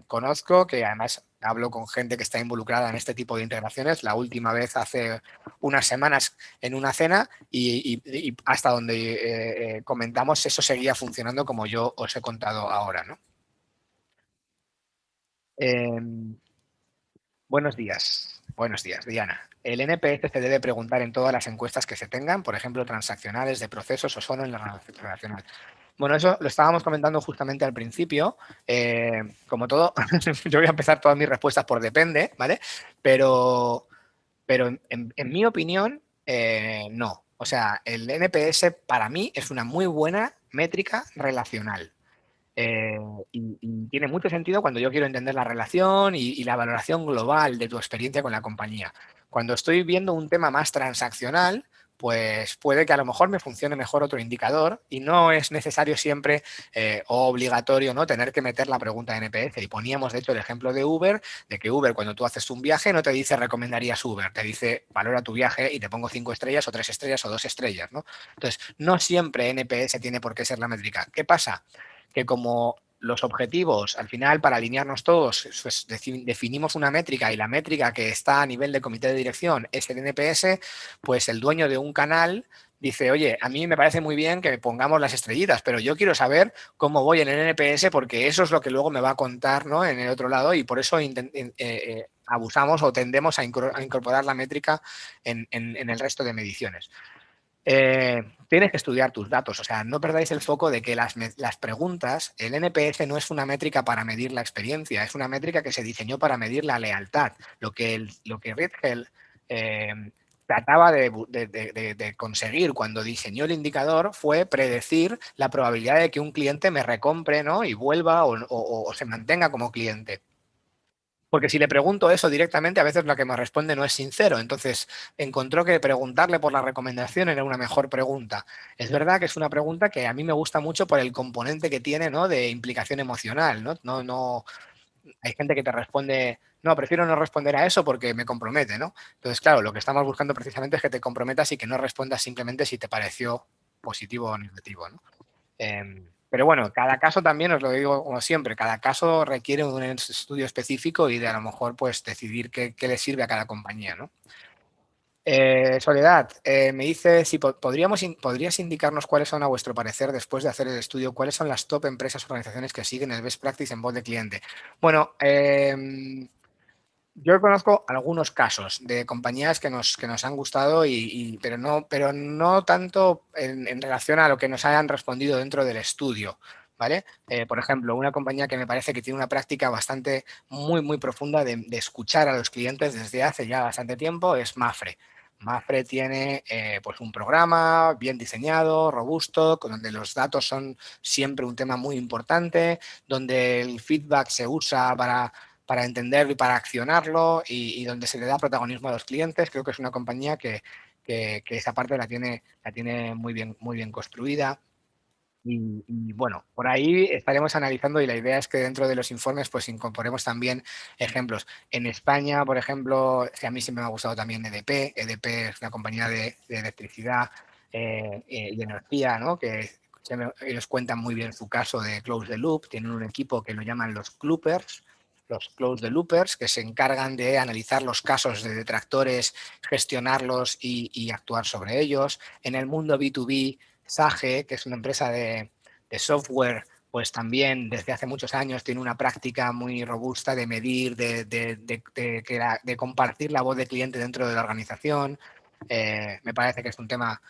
conozco, que además hablo con gente que está involucrada en este tipo de integraciones. La última vez hace unas semanas en una cena y hasta donde comentamos eso seguía funcionando como yo os he contado ahora, ¿no? Eh, Buenos días, Diana. El NPS se debe preguntar en todas las encuestas que se tengan, por ejemplo, transaccionales, de procesos o solo en la relacional. Bueno, eso lo estábamos comentando justamente al principio. Como todo, yo voy a empezar todas mis respuestas por depende, ¿vale? Pero, pero en mi opinión, no. O sea, el NPS para mí es una muy buena métrica relacional. Eh, y tiene mucho sentido cuando yo quiero entender la relación y la valoración global de tu experiencia con la compañía. Cuando estoy viendo un tema más transaccional, pues puede que a lo mejor me funcione mejor otro indicador y no es necesario siempre o obligatorio, ¿no?, tener que meter la pregunta de NPS. Y poníamos, de hecho, el ejemplo de Uber, de que Uber, cuando tú haces un viaje, no te dice recomendarías Uber, te dice valora tu viaje y te pongo 5 estrellas o 3 estrellas o 2 estrellas, ¿no? Entonces, no siempre NPS tiene por qué ser la métrica. ¿Qué pasa? Que como los objetivos, al final, para alinearnos todos, pues, definimos una métrica y la métrica que está a nivel de comité de dirección es el NPS, pues el dueño de un canal dice, oye, a mí me parece muy bien que pongamos las estrellitas, pero yo quiero saber cómo voy en el NPS porque eso es lo que luego me va a contar, ¿no?, en el otro lado y por eso abusamos o tendemos a incorporar la métrica en el resto de mediciones. Tienes que estudiar tus datos, o sea, no perdáis el foco de que las preguntas, el NPS no es una métrica para medir la experiencia, es una métrica que se diseñó para medir la lealtad. Lo que Ritgel eh, trataba de conseguir cuando diseñó el indicador fue predecir la probabilidad de que un cliente me recompre, ¿no?, y vuelva o se mantenga como cliente. Porque si le pregunto eso directamente, a veces lo que me responde no es sincero. Entonces, encontró que preguntarle por la recomendación era una mejor pregunta. Es verdad que es una pregunta que a mí me gusta mucho por el componente que tiene, ¿no?, de implicación emocional, ¿no? No, hay gente que te responde, no, prefiero no responder a eso porque me compromete, ¿no? Entonces, claro, lo que estamos buscando precisamente es que te comprometas y que no respondas simplemente si te pareció positivo o negativo, ¿no? Pero bueno, cada caso también, os lo digo como siempre, cada caso requiere un estudio específico y de a lo mejor pues decidir qué le sirve a cada compañía, ¿no? Soledad, me dice si podrías indicarnos cuáles son, a vuestro parecer, después de hacer el estudio, cuáles son las top empresas o organizaciones que siguen el best practice en voz de cliente. Bueno, yo conozco algunos casos de compañías que nos han gustado, pero no tanto en relación a lo que nos hayan respondido dentro del estudio, ¿vale? Por ejemplo, una compañía que me parece que tiene una práctica bastante muy, muy profunda de escuchar a los clientes desde hace ya bastante tiempo es Mafre. Mafre tiene pues un programa bien diseñado, robusto, donde los datos son siempre un tema muy importante, donde el feedback se usa para entenderlo y para accionarlo y donde se le da protagonismo a los clientes. Creo que es una compañía que esa parte la tiene muy bien construida. Bueno, por ahí estaremos analizando y la idea es que dentro de los informes pues incorporemos también ejemplos. En España, por ejemplo, que a mí siempre me ha gustado también EDP. EDP es una compañía de electricidad y de energía, ¿no?, que ellos cuentan muy bien su caso de Close the Loop. Tienen un equipo que lo llaman los Close the Loopers, que se encargan de analizar los casos de detractores, gestionarlos y actuar sobre ellos. En el mundo B2B, Sage, que es una empresa de software, pues también desde hace muchos años tiene una práctica muy robusta de medir, de compartir la voz del cliente dentro de la organización. Me parece que es un tema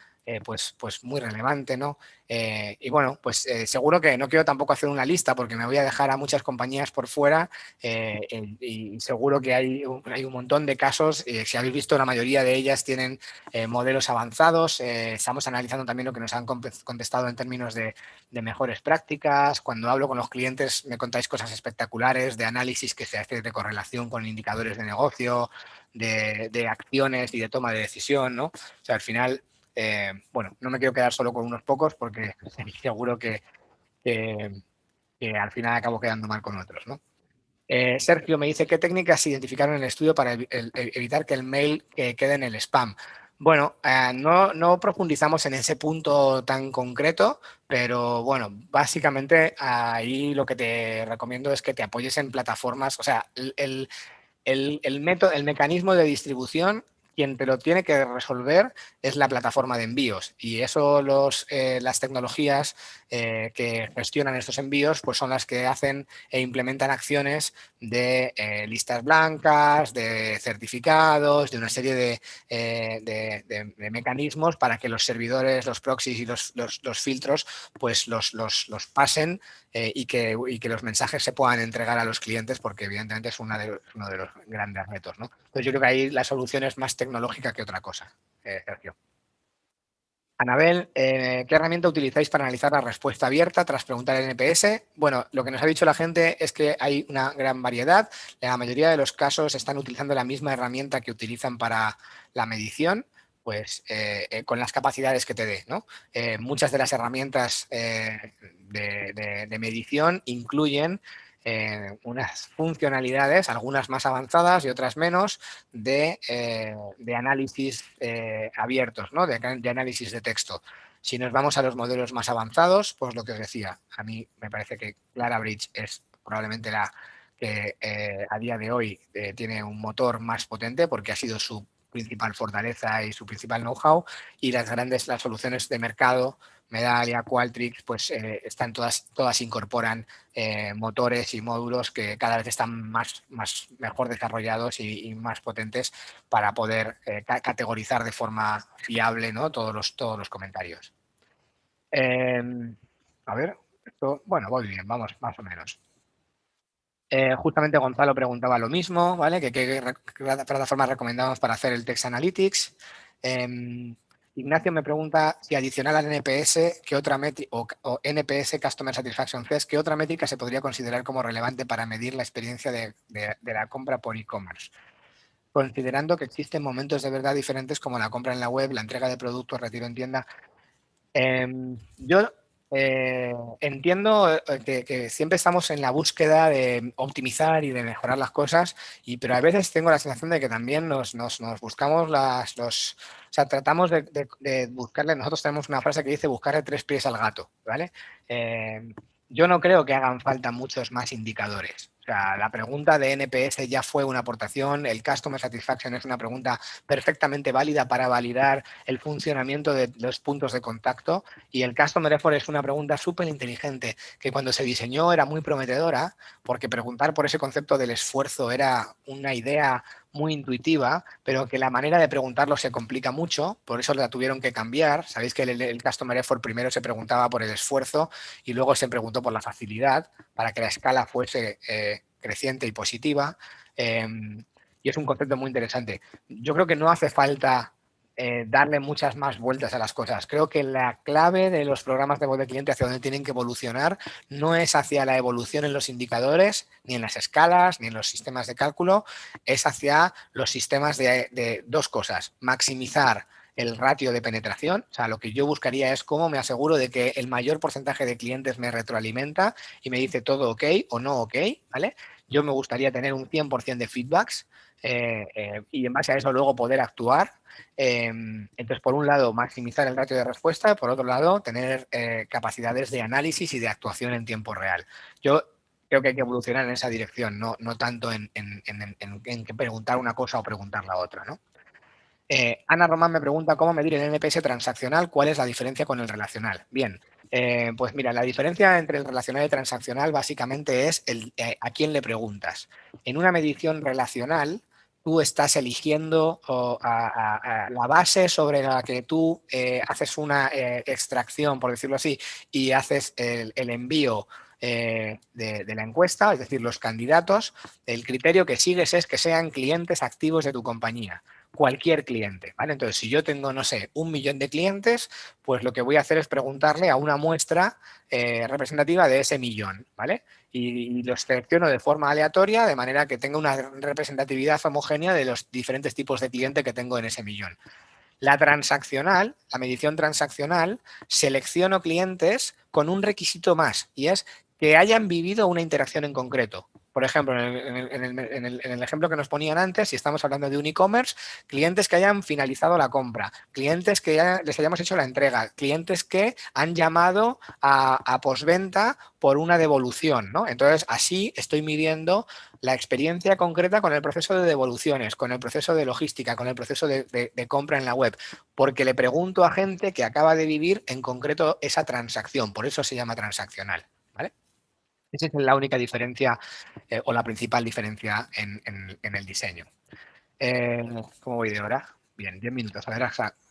pues muy relevante, ¿no? Y bueno, pues seguro que no quiero tampoco hacer una lista porque me voy a dejar a muchas compañías por fuera y seguro que hay un montón de casos. Si habéis visto, la mayoría de ellas tienen modelos avanzados. Estamos analizando también lo que nos han contestado en términos de mejores prácticas. Cuando hablo con los clientes me contáis cosas espectaculares de análisis que se hace de correlación con indicadores de negocio, de acciones y de toma de decisión, ¿no? O sea, al final, bueno, no me quiero quedar solo con unos pocos porque seguro que, que al final acabo quedando mal con otros, ¿no? Sergio me dice, ¿qué técnicas se identificaron en el estudio para evitar que el mail quede en el spam? Bueno, no profundizamos en ese punto tan concreto, pero bueno, básicamente ahí lo que te recomiendo es que te apoyes en plataformas, o sea, el mecanismo de distribución, quien te lo tiene que resolver es la plataforma de envíos y eso las tecnologías que gestionan estos envíos pues son las que hacen e implementan acciones de listas blancas, de certificados, de una serie de mecanismos para que los servidores, los proxies y los filtros pues los pasen y que los mensajes se puedan entregar a los clientes porque evidentemente es uno de los grandes retos, ¿no? Entonces yo creo que ahí la solución es más tecnológica que otra cosa, Sergio. Anabel, ¿qué herramienta utilizáis para analizar la respuesta abierta tras preguntar el NPS? Bueno, lo que nos ha dicho la gente es que hay una gran variedad. La mayoría de los casos están utilizando la misma herramienta que utilizan para la medición, pues con las capacidades que te dé, ¿no? Muchas de las herramientas de medición incluyen unas funcionalidades, algunas más avanzadas y otras menos, de análisis abiertos, ¿no? De análisis de texto. Si nos vamos a los modelos más avanzados, pues lo que os decía, a mí me parece que Clarabridge es probablemente la que a día de hoy tiene un motor más potente porque ha sido su principal fortaleza y su principal know-how, y las soluciones de mercado, Medallia, Qualtrics, pues están todas incorporan motores y módulos que cada vez están mejor desarrollados y más potentes para poder categorizar de forma fiable, ¿no? Todos los comentarios. Eh, a ver, bueno, voy bien, vamos más o menos. Justamente Gonzalo preguntaba lo mismo, ¿vale? ¿Qué plataformas recomendamos para hacer el Text Analytics? Ignacio me pregunta si adicional al NPS, ¿qué otra métrica o NPS Customer Satisfaction Test, qué otra métrica se podría considerar como relevante para medir la experiencia de la compra por e-commerce? Considerando que existen momentos de verdad diferentes como la compra en la web, la entrega de productos, retiro en tienda. Yo entiendo que siempre estamos en la búsqueda de optimizar y de mejorar las cosas, pero a veces tengo la sensación de que también nos buscamos o sea, tratamos de buscarle, nosotros tenemos una frase que dice buscarle tres pies al gato, ¿vale? Yo no creo que hagan falta muchos más indicadores. O sea, la pregunta de NPS ya fue una aportación, el Customer Satisfaction es una pregunta perfectamente válida para validar el funcionamiento de los puntos de contacto, y el Customer Effort es una pregunta súper inteligente que cuando se diseñó era muy prometedora porque preguntar por ese concepto del esfuerzo era una idea muy intuitiva, pero que la manera de preguntarlo se complica mucho, por eso la tuvieron que cambiar. Sabéis que el Customer Effort primero se preguntaba por el esfuerzo y luego se preguntó por la facilidad para que la escala fuese creciente y positiva. Eh, y es un concepto muy interesante. Yo creo que no hace falta darle muchas más vueltas a las cosas. Creo que la clave de los programas de voz de cliente hacia donde tienen que evolucionar no es hacia la evolución en los indicadores, ni en las escalas, ni en los sistemas de cálculo, es hacia los sistemas de dos cosas: maximizar el ratio de penetración, o sea, lo que yo buscaría es cómo me aseguro de que el mayor porcentaje de clientes me retroalimenta y me dice todo ok o no ok, ¿vale? Yo me gustaría tener un 100% de feedbacks y en base a eso luego poder actuar. Entonces, por un lado, maximizar el ratio de respuesta, por otro lado, tener capacidades de análisis y de actuación en tiempo real. Yo creo que hay que evolucionar en esa dirección, no tanto en que preguntar una cosa o preguntar la otra, ¿no? Ana Román me pregunta cómo medir el NPS transaccional, cuál es la diferencia con el relacional. Bien, pues mira, la diferencia entre el relacional y el transaccional básicamente es a quién le preguntas. En una medición relacional, tú estás eligiendo la base sobre la que tú haces una extracción, por decirlo así, y haces el envío de la encuesta, es decir, los candidatos, el criterio que sigues es que sean clientes activos de tu compañía. Cualquier cliente, ¿vale? Entonces, si yo tengo, no sé, 1 millón de clientes, pues lo que voy a hacer es preguntarle a una muestra representativa de ese millón, ¿vale? Y los selecciono de forma aleatoria de manera que tenga una representatividad homogénea de los diferentes tipos de cliente que tengo en ese millón. La transaccional, la medición transaccional, selecciono clientes con un requisito más y es que hayan vivido una interacción en concreto. Por ejemplo, en el ejemplo que nos ponían antes, si estamos hablando de un e-commerce, clientes que hayan finalizado la compra, clientes que ya les hayamos hecho la entrega, clientes que han llamado a postventa por una devolución, ¿no? Entonces, así estoy midiendo la experiencia concreta con el proceso de devoluciones, con el proceso de logística, con el proceso de compra en la web, porque le pregunto a gente que acaba de vivir en concreto esa transacción, por eso se llama transaccional, ¿vale? Esa es la única diferencia o la principal diferencia en el diseño. ¿Cómo voy de hora? Bien, 10 minutos, a ver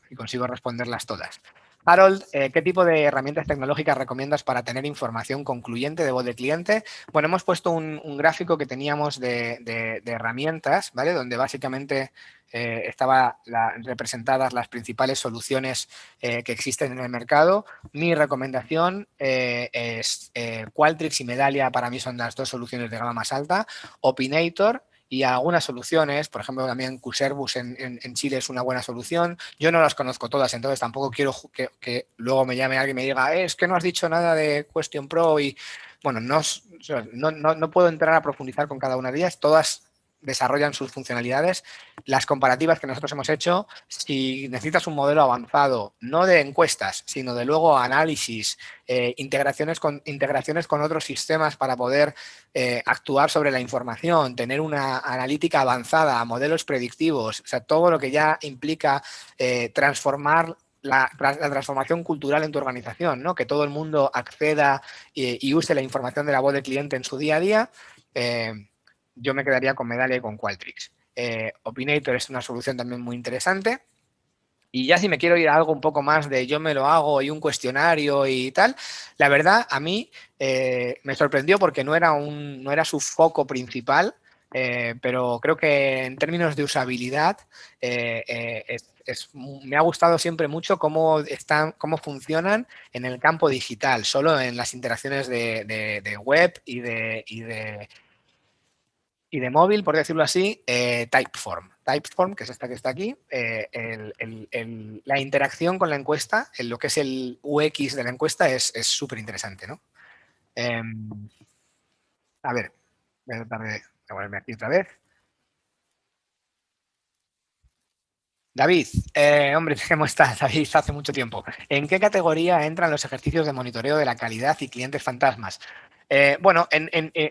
si consigo responderlas todas. Harold, ¿qué tipo de herramientas tecnológicas recomiendas para tener información concluyente de voz de cliente? Bueno, hemos puesto un gráfico que teníamos de herramientas, ¿vale? Donde básicamente estaban representadas las principales soluciones que existen en el mercado. Mi recomendación es Qualtrics y Medallia, para mí son las dos soluciones de gama más alta. Opinator y algunas soluciones, por ejemplo, también Cuservus en Chile es una buena solución. Yo no las conozco todas, entonces tampoco quiero que luego me llame alguien y me diga, es que no has dicho nada de Question Pro y, bueno, no puedo entrar a profundizar con cada una de ellas, todas desarrollan sus funcionalidades. Las comparativas que nosotros hemos hecho, si necesitas un modelo avanzado, no de encuestas, sino de luego análisis, integraciones con otros sistemas para poder actuar sobre la información, tener una analítica avanzada, modelos predictivos, o sea, todo lo que ya implica transformar la transformación cultural en tu organización, ¿no? Que todo el mundo acceda y use la información de la voz del cliente en su día a día, yo me quedaría con Medallia y con Qualtrics. Opinator es una solución también muy interesante. Y ya si me quiero ir a algo un poco más de yo me lo hago y un cuestionario y tal, la verdad a mí me sorprendió porque no era su foco principal, pero creo que en términos de usabilidad me ha gustado siempre mucho cómo funcionan en el campo digital, solo en las interacciones de web y de móvil, por decirlo así, Typeform. Typeform, que es esta que está aquí, la interacción con la encuesta, en lo que es el UX de la encuesta, es súper interesante, ¿no? A ver, voy a tratar de ponerme aquí otra vez. David, hombre, ¿cómo estás, David? Hace mucho tiempo. ¿En qué categoría entran los ejercicios de monitoreo de la calidad y clientes fantasmas? Bueno,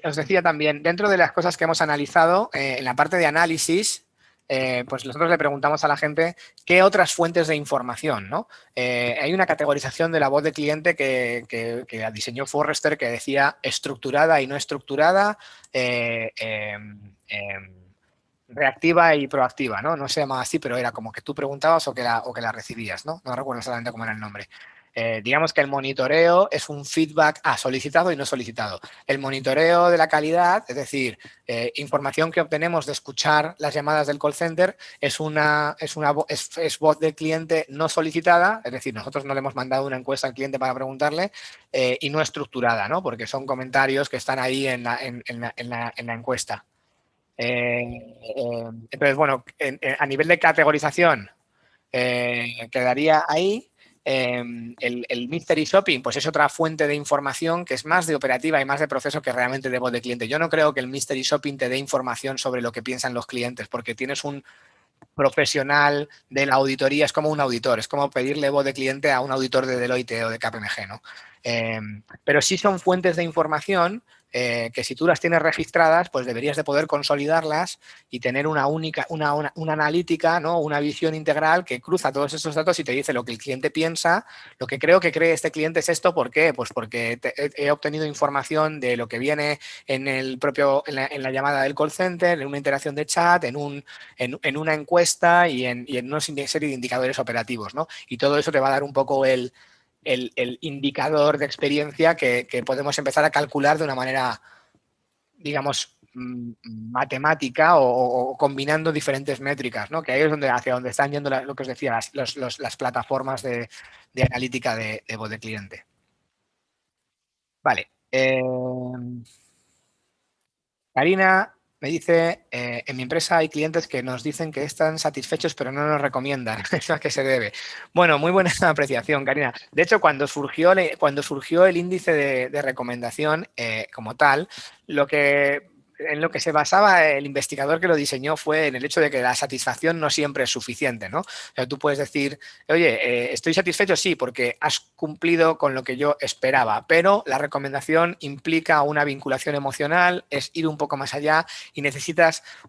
os decía también, dentro de las cosas que hemos analizado, en la parte de análisis, pues nosotros le preguntamos a la gente qué otras fuentes de información, ¿no? Hay una categorización de la voz de cliente que diseñó Forrester que decía estructurada y no estructurada, reactiva y proactiva, ¿no? No se llamaba así, pero era como que tú preguntabas o que la recibías, ¿no? No recuerdo exactamente cómo era el nombre. Digamos que el monitoreo es un feedback solicitado y no solicitado. El monitoreo de la calidad, es decir, información que obtenemos de escuchar las llamadas del call center, es voz del cliente no solicitada, es decir, nosotros no le hemos mandado una encuesta al cliente para preguntarle, y no estructurada, ¿no? Porque son comentarios que están ahí en la encuesta. Entonces, bueno, a nivel de categorización quedaría ahí. El Mystery Shopping, pues es otra fuente de información que es más de operativa y más de proceso que realmente de voz de cliente. Yo no creo que el Mystery Shopping te dé información sobre lo que piensan los clientes, porque tienes un profesional de la auditoría, es como un auditor, es como pedirle voz de cliente a un auditor de Deloitte o de KPMG, ¿no? Pero sí son fuentes de información que si tú las tienes registradas, pues deberías de poder consolidarlas y tener una analítica, ¿no? Una visión integral que cruza todos esos datos y te dice lo que el cliente piensa, lo que creo que cree este cliente es esto. ¿Por qué? Pues porque he obtenido información de lo que viene en el propio, en la llamada del call center, en una interacción de chat, en una encuesta y en una serie de indicadores operativos, ¿no? Y todo eso te va a dar un poco el indicador de experiencia que podemos empezar a calcular de una manera, digamos, matemática o combinando diferentes métricas, ¿no? Que ahí es hacia donde están yendo lo que os decía, las plataformas de analítica de voz de cliente. Vale. Karina me dice, en mi empresa hay clientes que nos dicen que están satisfechos pero no nos recomiendan. ¿Eso a qué se debe? Bueno, muy buena apreciación, Karina. De hecho, cuando surgió el índice de recomendación como tal, en lo que se basaba el investigador que lo diseñó fue en el hecho de que la satisfacción no siempre es suficiente, ¿no? O sea, tú puedes decir, oye, ¿estoy satisfecho? Sí, porque has cumplido con lo que yo esperaba, pero la recomendación implica una vinculación emocional, es ir un poco más allá y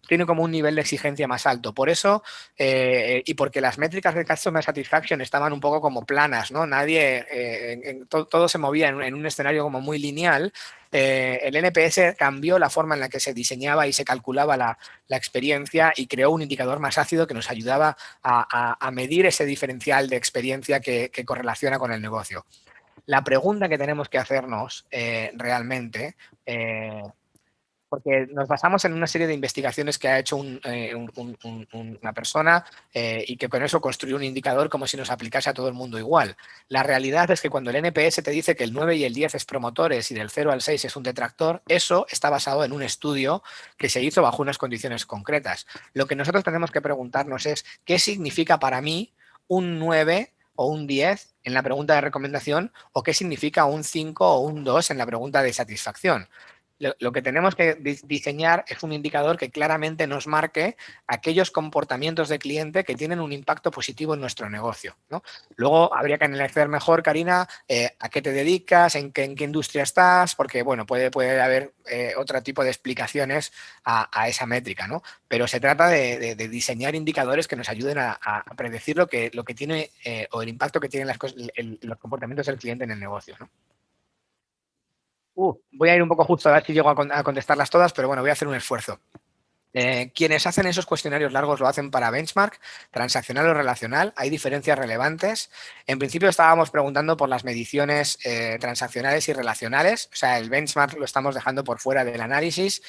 tiene como un nivel de exigencia más alto. Por eso, y porque las métricas de Customer Satisfaction estaban un poco como planas, ¿no? Todo se movía en un escenario como muy lineal. El NPS cambió la forma en la que se diseñaba y se calculaba la experiencia y creó un indicador más ácido que nos ayudaba a medir ese diferencial de experiencia que correlaciona con el negocio. La pregunta que tenemos que hacernos realmente, porque nos basamos en una serie de investigaciones que ha hecho una persona y que con eso construyó un indicador como si nos aplicase a todo el mundo igual. La realidad es que cuando el NPS te dice que el 9 y el 10 es promotores y del 0 al 6 es un detractor, eso está basado en un estudio que se hizo bajo unas condiciones concretas. Lo que nosotros tenemos que preguntarnos es ¿qué significa para mí un 9 o un 10 en la pregunta de recomendación o qué significa un 5 o un 2 en la pregunta de satisfacción? Lo que tenemos que diseñar es un indicador que claramente nos marque aquellos comportamientos de cliente que tienen un impacto positivo en nuestro negocio, ¿no? Luego habría que analizar mejor, Karina, a qué te dedicas, en qué industria estás, porque bueno, puede haber otro tipo de explicaciones a esa métrica, ¿no? Pero se trata de diseñar indicadores que nos ayuden a predecir lo que tiene o el impacto que tienen los comportamientos del cliente en el negocio, ¿no? Voy a ir un poco justo a ver si llego a contestarlas todas, pero bueno, voy a hacer un esfuerzo. Quienes hacen esos cuestionarios largos lo hacen para benchmark, transaccional o relacional. Hay diferencias relevantes. En principio estábamos preguntando por las mediciones transaccionales y relacionales. O sea, el benchmark lo estamos dejando por fuera del análisis.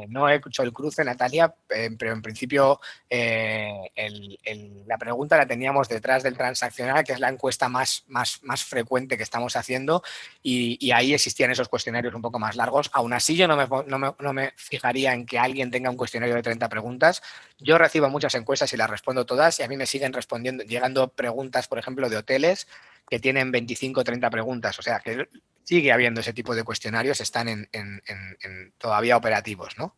No he hecho el cruce, Natalia, pero en principio la pregunta la teníamos detrás del transaccional, que es la encuesta más frecuente que estamos haciendo, y ahí existían esos cuestionarios un poco más largos. Aún así, yo no me fijaría en que alguien tenga un cuestionario de 30 preguntas. Yo recibo muchas encuestas y las respondo todas, y a mí me siguen llegando preguntas, por ejemplo, de hoteles que tienen 25 o 30 preguntas. O sea, que sigue habiendo ese tipo de cuestionarios, están todavía operativos, ¿no?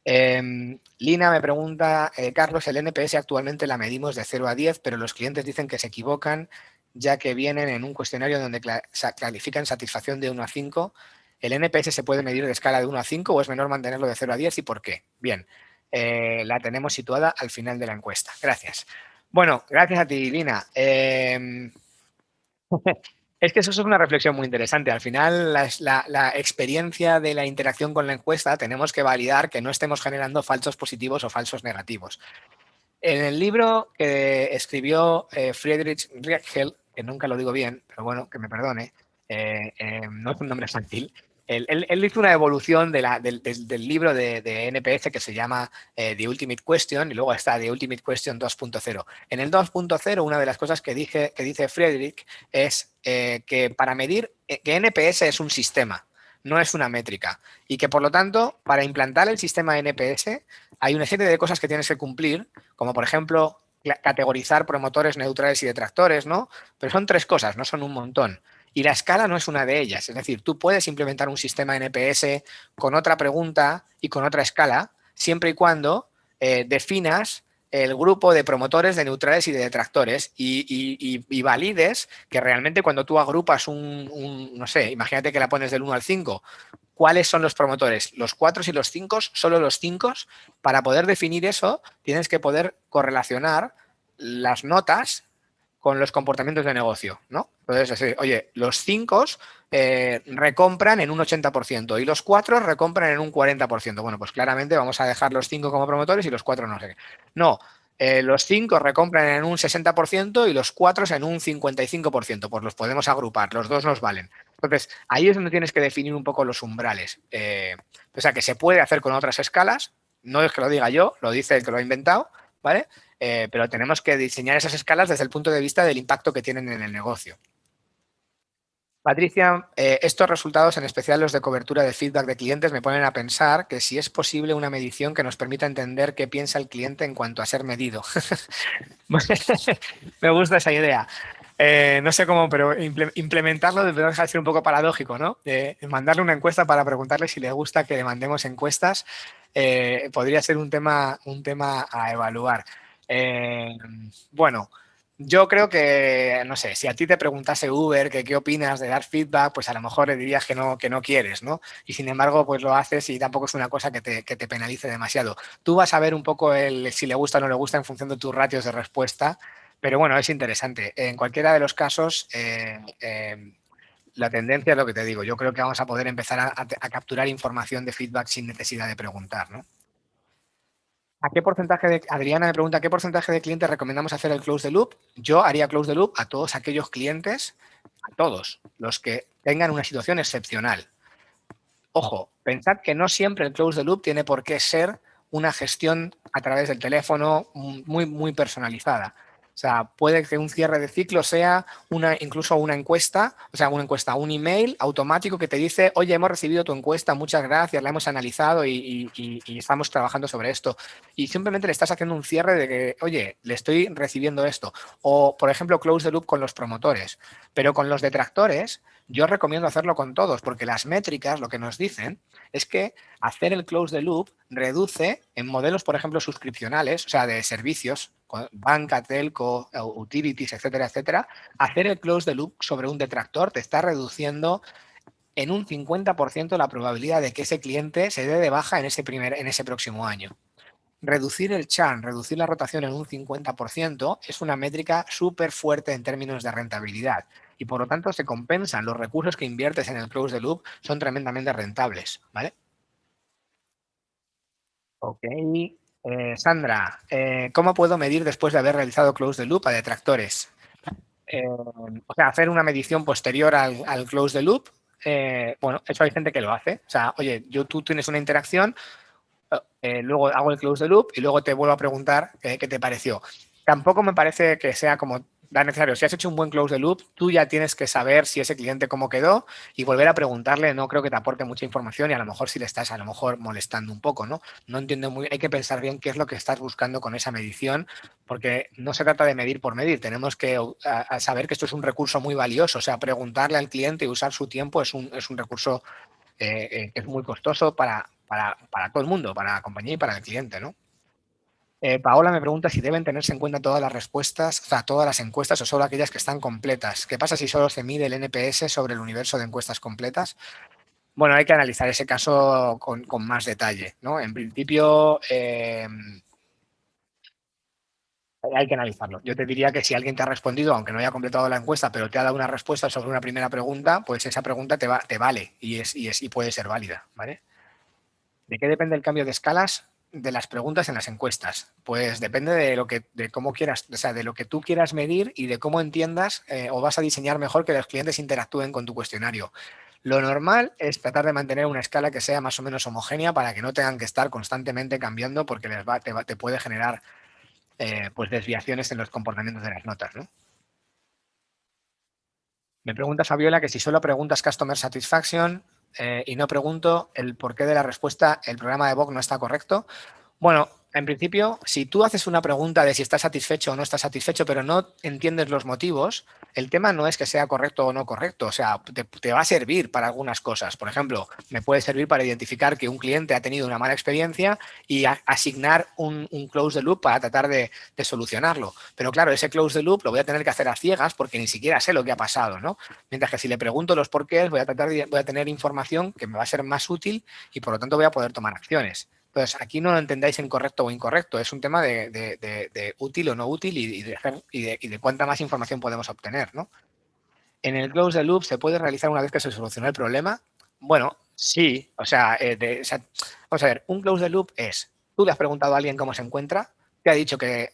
Lina me pregunta, Carlos, el NPS actualmente la medimos de 0 a 10, pero los clientes dicen que se equivocan, ya que vienen en un cuestionario donde califican satisfacción de 1 a 5. ¿El NPS se puede medir de escala de 1 a 5 o es menor mantenerlo de 0 a 10 y por qué? Bien, la tenemos situada al final de la encuesta. Gracias. Bueno, gracias a ti, Lina. Es que eso es una reflexión muy interesante. Al final, la experiencia de la interacción con la encuesta tenemos que validar que no estemos generando falsos positivos o falsos negativos. En el libro que escribió Friedrich Riechel, que nunca lo digo bien, pero bueno, que me perdone, no es un nombre fácil. Él hizo una evolución del libro de NPS que se llama The Ultimate Question y luego está The Ultimate Question 2.0. En el 2.0, una de las cosas que dice Friedrich es que para medir que NPS es un sistema, no es una métrica, y que por lo tanto, para implantar el sistema NPS hay una serie de cosas que tienes que cumplir, como por ejemplo categorizar promotores neutrales y detractores, ¿no? Pero son tres cosas, no son un montón. Y la escala no es una de ellas. Es decir, tú puedes implementar un sistema NPS con otra pregunta y con otra escala, siempre y cuando definas el grupo de promotores, de neutrales y de detractores y valides que realmente cuando tú agrupas no sé, imagínate que la pones del 1 al 5, ¿cuáles son los promotores? ¿Los 4 y los 5? ¿Solo los 5? Para poder definir eso, tienes que poder correlacionar las notas con los comportamientos de negocio, ¿no? Entonces, así, oye, los 5 recompran en un 80% y los 4 recompran en un 40%. Bueno, pues claramente vamos a dejar los 5 como promotores y los 4 no sé qué. No, los 5 recompran en un 60% y los 4 en un 55%. Pues los podemos agrupar, los dos nos valen. Entonces, ahí es donde tienes que definir un poco los umbrales. O sea, que se puede hacer con otras escalas, no es que lo diga yo, lo dice el que lo ha inventado, ¿vale? Pero tenemos que diseñar esas escalas desde el punto de vista del impacto que tienen en el negocio. Patricia, estos resultados, en especial los de cobertura de feedback de clientes, me ponen a pensar que si es posible una medición que nos permita entender qué piensa el cliente en cuanto a ser medido. Me gusta esa idea. No sé cómo, pero implementarlo deja de ser un poco paradójico, ¿no? Mandarle una encuesta para preguntarle si le gusta que le mandemos encuestas podría ser un tema a evaluar. Bueno, yo creo que, no sé, si a ti te preguntase Uber que qué opinas de dar feedback, pues a lo mejor le dirías que no quieres, ¿no? Y sin embargo, pues lo haces y tampoco es una cosa que te penalice demasiado. Tú vas a ver un poco si le gusta o no le gusta en función de tus ratios de respuesta, pero bueno, es interesante. En cualquiera de los casos, la tendencia es lo que te digo. Yo creo que vamos a poder empezar a capturar información de feedback sin necesidad de preguntar, ¿no? ¿A qué porcentaje Adriana me pregunta, ¿a qué porcentaje de clientes recomendamos hacer el close the loop? Yo haría close the loop a todos aquellos clientes, a todos los que tengan una situación excepcional. Ojo, pensad que no siempre el close the loop tiene por qué ser una gestión a través del teléfono muy personalizada. O sea, puede que un cierre de ciclo sea incluso una encuesta, un email automático que te dice, oye, hemos recibido tu encuesta, muchas gracias, la hemos analizado y estamos trabajando sobre esto. Y simplemente le estás haciendo un cierre de que, oye, le estoy recibiendo esto. O, por ejemplo, close the loop con los promotores. Pero con los detractores, yo recomiendo hacerlo con todos, porque las métricas lo que nos dicen es que hacer el close the loop reduce en modelos, por ejemplo, suscripcionales, o sea, de servicios, banca, telco, utilities, etcétera, etcétera, hacer el close the loop sobre un detractor te está reduciendo en un 50% la probabilidad de que ese cliente se dé de baja en ese próximo año. Reducir el churn, reducir la rotación en un 50% es una métrica súper fuerte en términos de rentabilidad y por lo tanto se compensan los recursos que inviertes en el close the loop, son tremendamente rentables, ¿vale? Ok. Sandra, ¿cómo puedo medir después de haber realizado close the loop a detractores? O sea, hacer una medición posterior al close the loop. Bueno, eso hay gente que lo hace. O sea, oye, tú tienes una interacción, luego hago el close the loop y luego te vuelvo a preguntar qué te pareció. Tampoco me parece que sea como tan necesario. Si has hecho un buen close the loop, tú ya tienes que saber si ese cliente cómo quedó y volver a preguntarle. No creo que te aporte mucha información y a lo mejor si le estás a lo mejor molestando un poco, ¿no? No entiendo muy bien. Hay que pensar bien qué es lo que estás buscando con esa medición, porque no se trata de medir por medir. Tenemos que saber que esto es un recurso muy valioso. O sea, preguntarle al cliente y usar su tiempo es un recurso que es muy costoso para todo el mundo, para la compañía y para el cliente, ¿no? Paola me pregunta si deben tenerse en cuenta todas las respuestas, o sea, todas las encuestas o solo aquellas que están completas. ¿Qué pasa si solo se mide el NPS sobre el universo de encuestas completas? Bueno, hay que analizar ese caso con más detalle, ¿no? En principio, hay que analizarlo. Yo te diría que si alguien te ha respondido, aunque no haya completado la encuesta, pero te ha dado una respuesta sobre una primera pregunta, pues esa pregunta te vale y puede ser válida, ¿vale? ¿De qué depende el cambio de escalas de las preguntas en las encuestas? Pues depende de cómo quieras, o sea, de lo que tú quieras medir y de cómo entiendas o vas a diseñar mejor que los clientes interactúen con tu cuestionario. Lo normal es tratar de mantener una escala que sea más o menos homogénea para que no tengan que estar constantemente cambiando porque te puede generar pues desviaciones en los comportamientos de las notas, ¿no? Me pregunta Fabiola que si solo preguntas Customer Satisfaction y no pregunto el porqué de la respuesta, el programa de Vogue no está correcto. Bueno, En principio, si tú haces una pregunta de si estás satisfecho o no estás satisfecho, pero no entiendes los motivos, el tema no es que sea correcto o no correcto. O sea, te va a servir para algunas cosas. Por ejemplo, me puede servir para identificar que un cliente ha tenido una mala experiencia y asignar un close the loop para tratar de solucionarlo. Pero claro, ese close the loop lo voy a tener que hacer a ciegas porque ni siquiera sé lo que ha pasado, ¿no? Mientras que si le pregunto los porqués, voy a tener información que me va a ser más útil y por lo tanto voy a poder tomar acciones. Entonces, aquí no lo entendáis en correcto o incorrecto, es un tema de útil o no útil y de cuánta más información podemos obtener, ¿no? En el close the loop se puede realizar una vez que se solucionó el problema. Bueno, sí, o sea, vamos a ver, un close the loop es, tú le has preguntado a alguien cómo se encuentra, te ha dicho que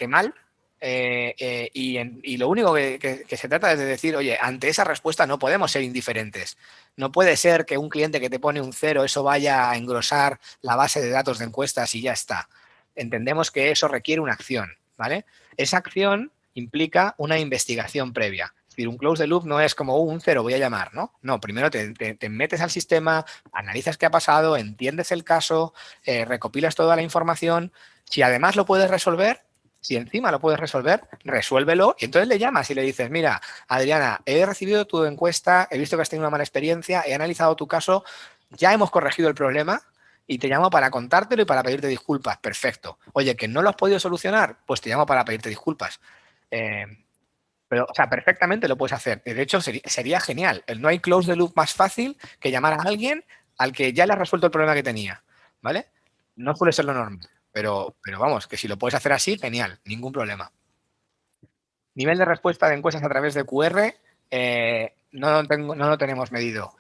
mal, y lo único que se trata es de decir, oye, ante esa respuesta no podemos ser indiferentes. No puede ser que un cliente que te pone un cero, eso vaya a engrosar la base de datos de encuestas y ya está. Entendemos que eso requiere una acción, ¿vale? Esa acción implica una investigación previa. Es decir, un close the loop no es como un cero, voy a llamar, ¿no? No, primero te metes al sistema, analizas qué ha pasado, entiendes el caso, recopilas toda la información. Si además lo puedes resolver, si encima lo puedes resolver, resuélvelo y entonces le llamas y le dices, mira, Adriana, he recibido tu encuesta, he visto que has tenido una mala experiencia, he analizado tu caso, ya hemos corregido el problema y te llamo para contártelo y para pedirte disculpas. Perfecto. Oye, que no lo has podido solucionar, pues te llamo para pedirte disculpas. Eh, pero, o sea, perfectamente lo puedes hacer. De hecho, sería genial. No hay close the loop más fácil que llamar a alguien al que ya le has resuelto el problema que tenía. ¿Vale? No suele ser lo normal. Pero vamos, que si lo puedes hacer así, genial, ningún problema. Nivel de respuesta de encuestas a través de QR, no lo tenemos medido,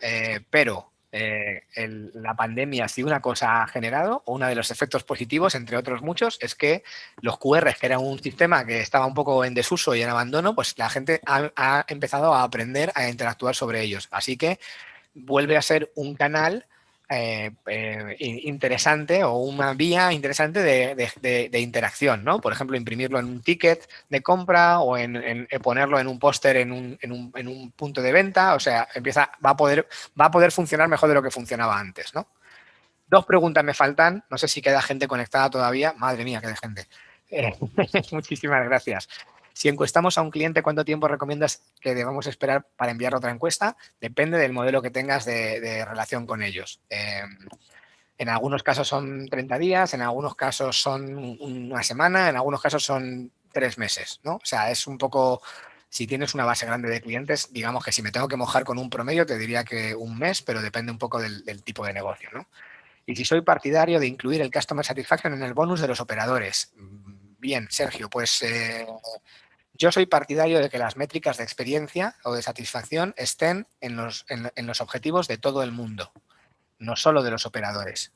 pero la pandemia, si una cosa ha generado, o uno de los efectos positivos, entre otros muchos, es que los QR, que era un sistema que estaba un poco en desuso y en abandono, pues la gente ha empezado a aprender a interactuar sobre ellos. Así que vuelve a ser un canal interesante o una vía interesante de interacción, ¿no? Por ejemplo, imprimirlo en un ticket de compra o en ponerlo en un póster en un punto de venta, o sea, va a poder funcionar mejor de lo que funcionaba antes, ¿no? Dos preguntas me faltan, no sé si queda gente conectada todavía, madre mía, qué de gente. Eh, Muchísimas gracias. Si encuestamos a un cliente, ¿cuánto tiempo recomiendas que debamos esperar para enviar otra encuesta? Depende del modelo que tengas de relación con ellos. En algunos casos son 30 días, en algunos casos son una semana, en algunos casos son 3 meses, ¿no? O sea, es un poco, si tienes una base grande de clientes, digamos que si me tengo que mojar con un promedio, te diría que un mes, pero depende un poco del tipo de negocio, ¿no? Y si soy partidario de incluir el Customer Satisfaction en el bonus de los operadores. Bien, Sergio, pues yo soy partidario de que las métricas de experiencia o de satisfacción estén en los objetivos de todo el mundo, no solo de los operadores,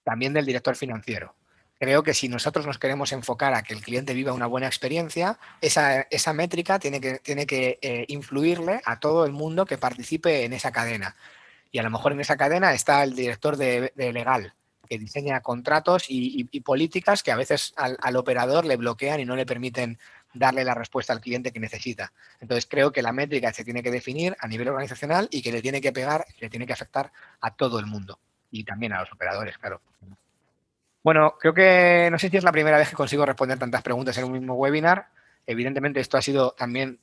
también del director financiero. Creo que si nosotros nos queremos enfocar a que el cliente viva una buena experiencia, esa métrica tiene que influirle a todo el mundo que participe en esa cadena. Y a lo mejor en esa cadena está el director de legal, que diseña contratos y políticas que a veces al operador le bloquean y no le permiten darle la respuesta al cliente que necesita. Entonces creo que la métrica se tiene que definir a nivel organizacional y que le tiene que pegar, le tiene que afectar a todo el mundo y también a los operadores, claro. Bueno, creo que no sé si es la primera vez que consigo responder tantas preguntas en un mismo webinar. Evidentemente esto ha sido también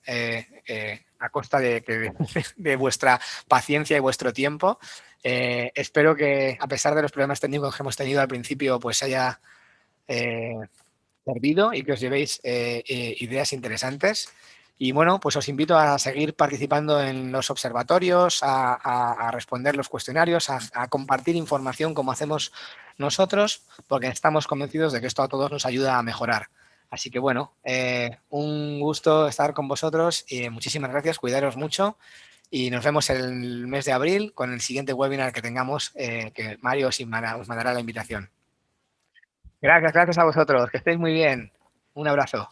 a costa de vuestra paciencia y vuestro tiempo. Espero que a pesar de los problemas técnicos que hemos tenido al principio, pues haya eh, servido y que os llevéis ideas interesantes. Y bueno, pues os invito a seguir participando en los observatorios, a responder los cuestionarios, a compartir información como hacemos nosotros, porque estamos convencidos de que esto a todos nos ayuda a mejorar. Así que bueno, un gusto estar con vosotros y muchísimas gracias, cuidaros mucho y nos vemos el mes de abril con el siguiente webinar que tengamos, que Mario os mandará la invitación. Gracias, gracias a vosotros, que estéis muy bien. Un abrazo.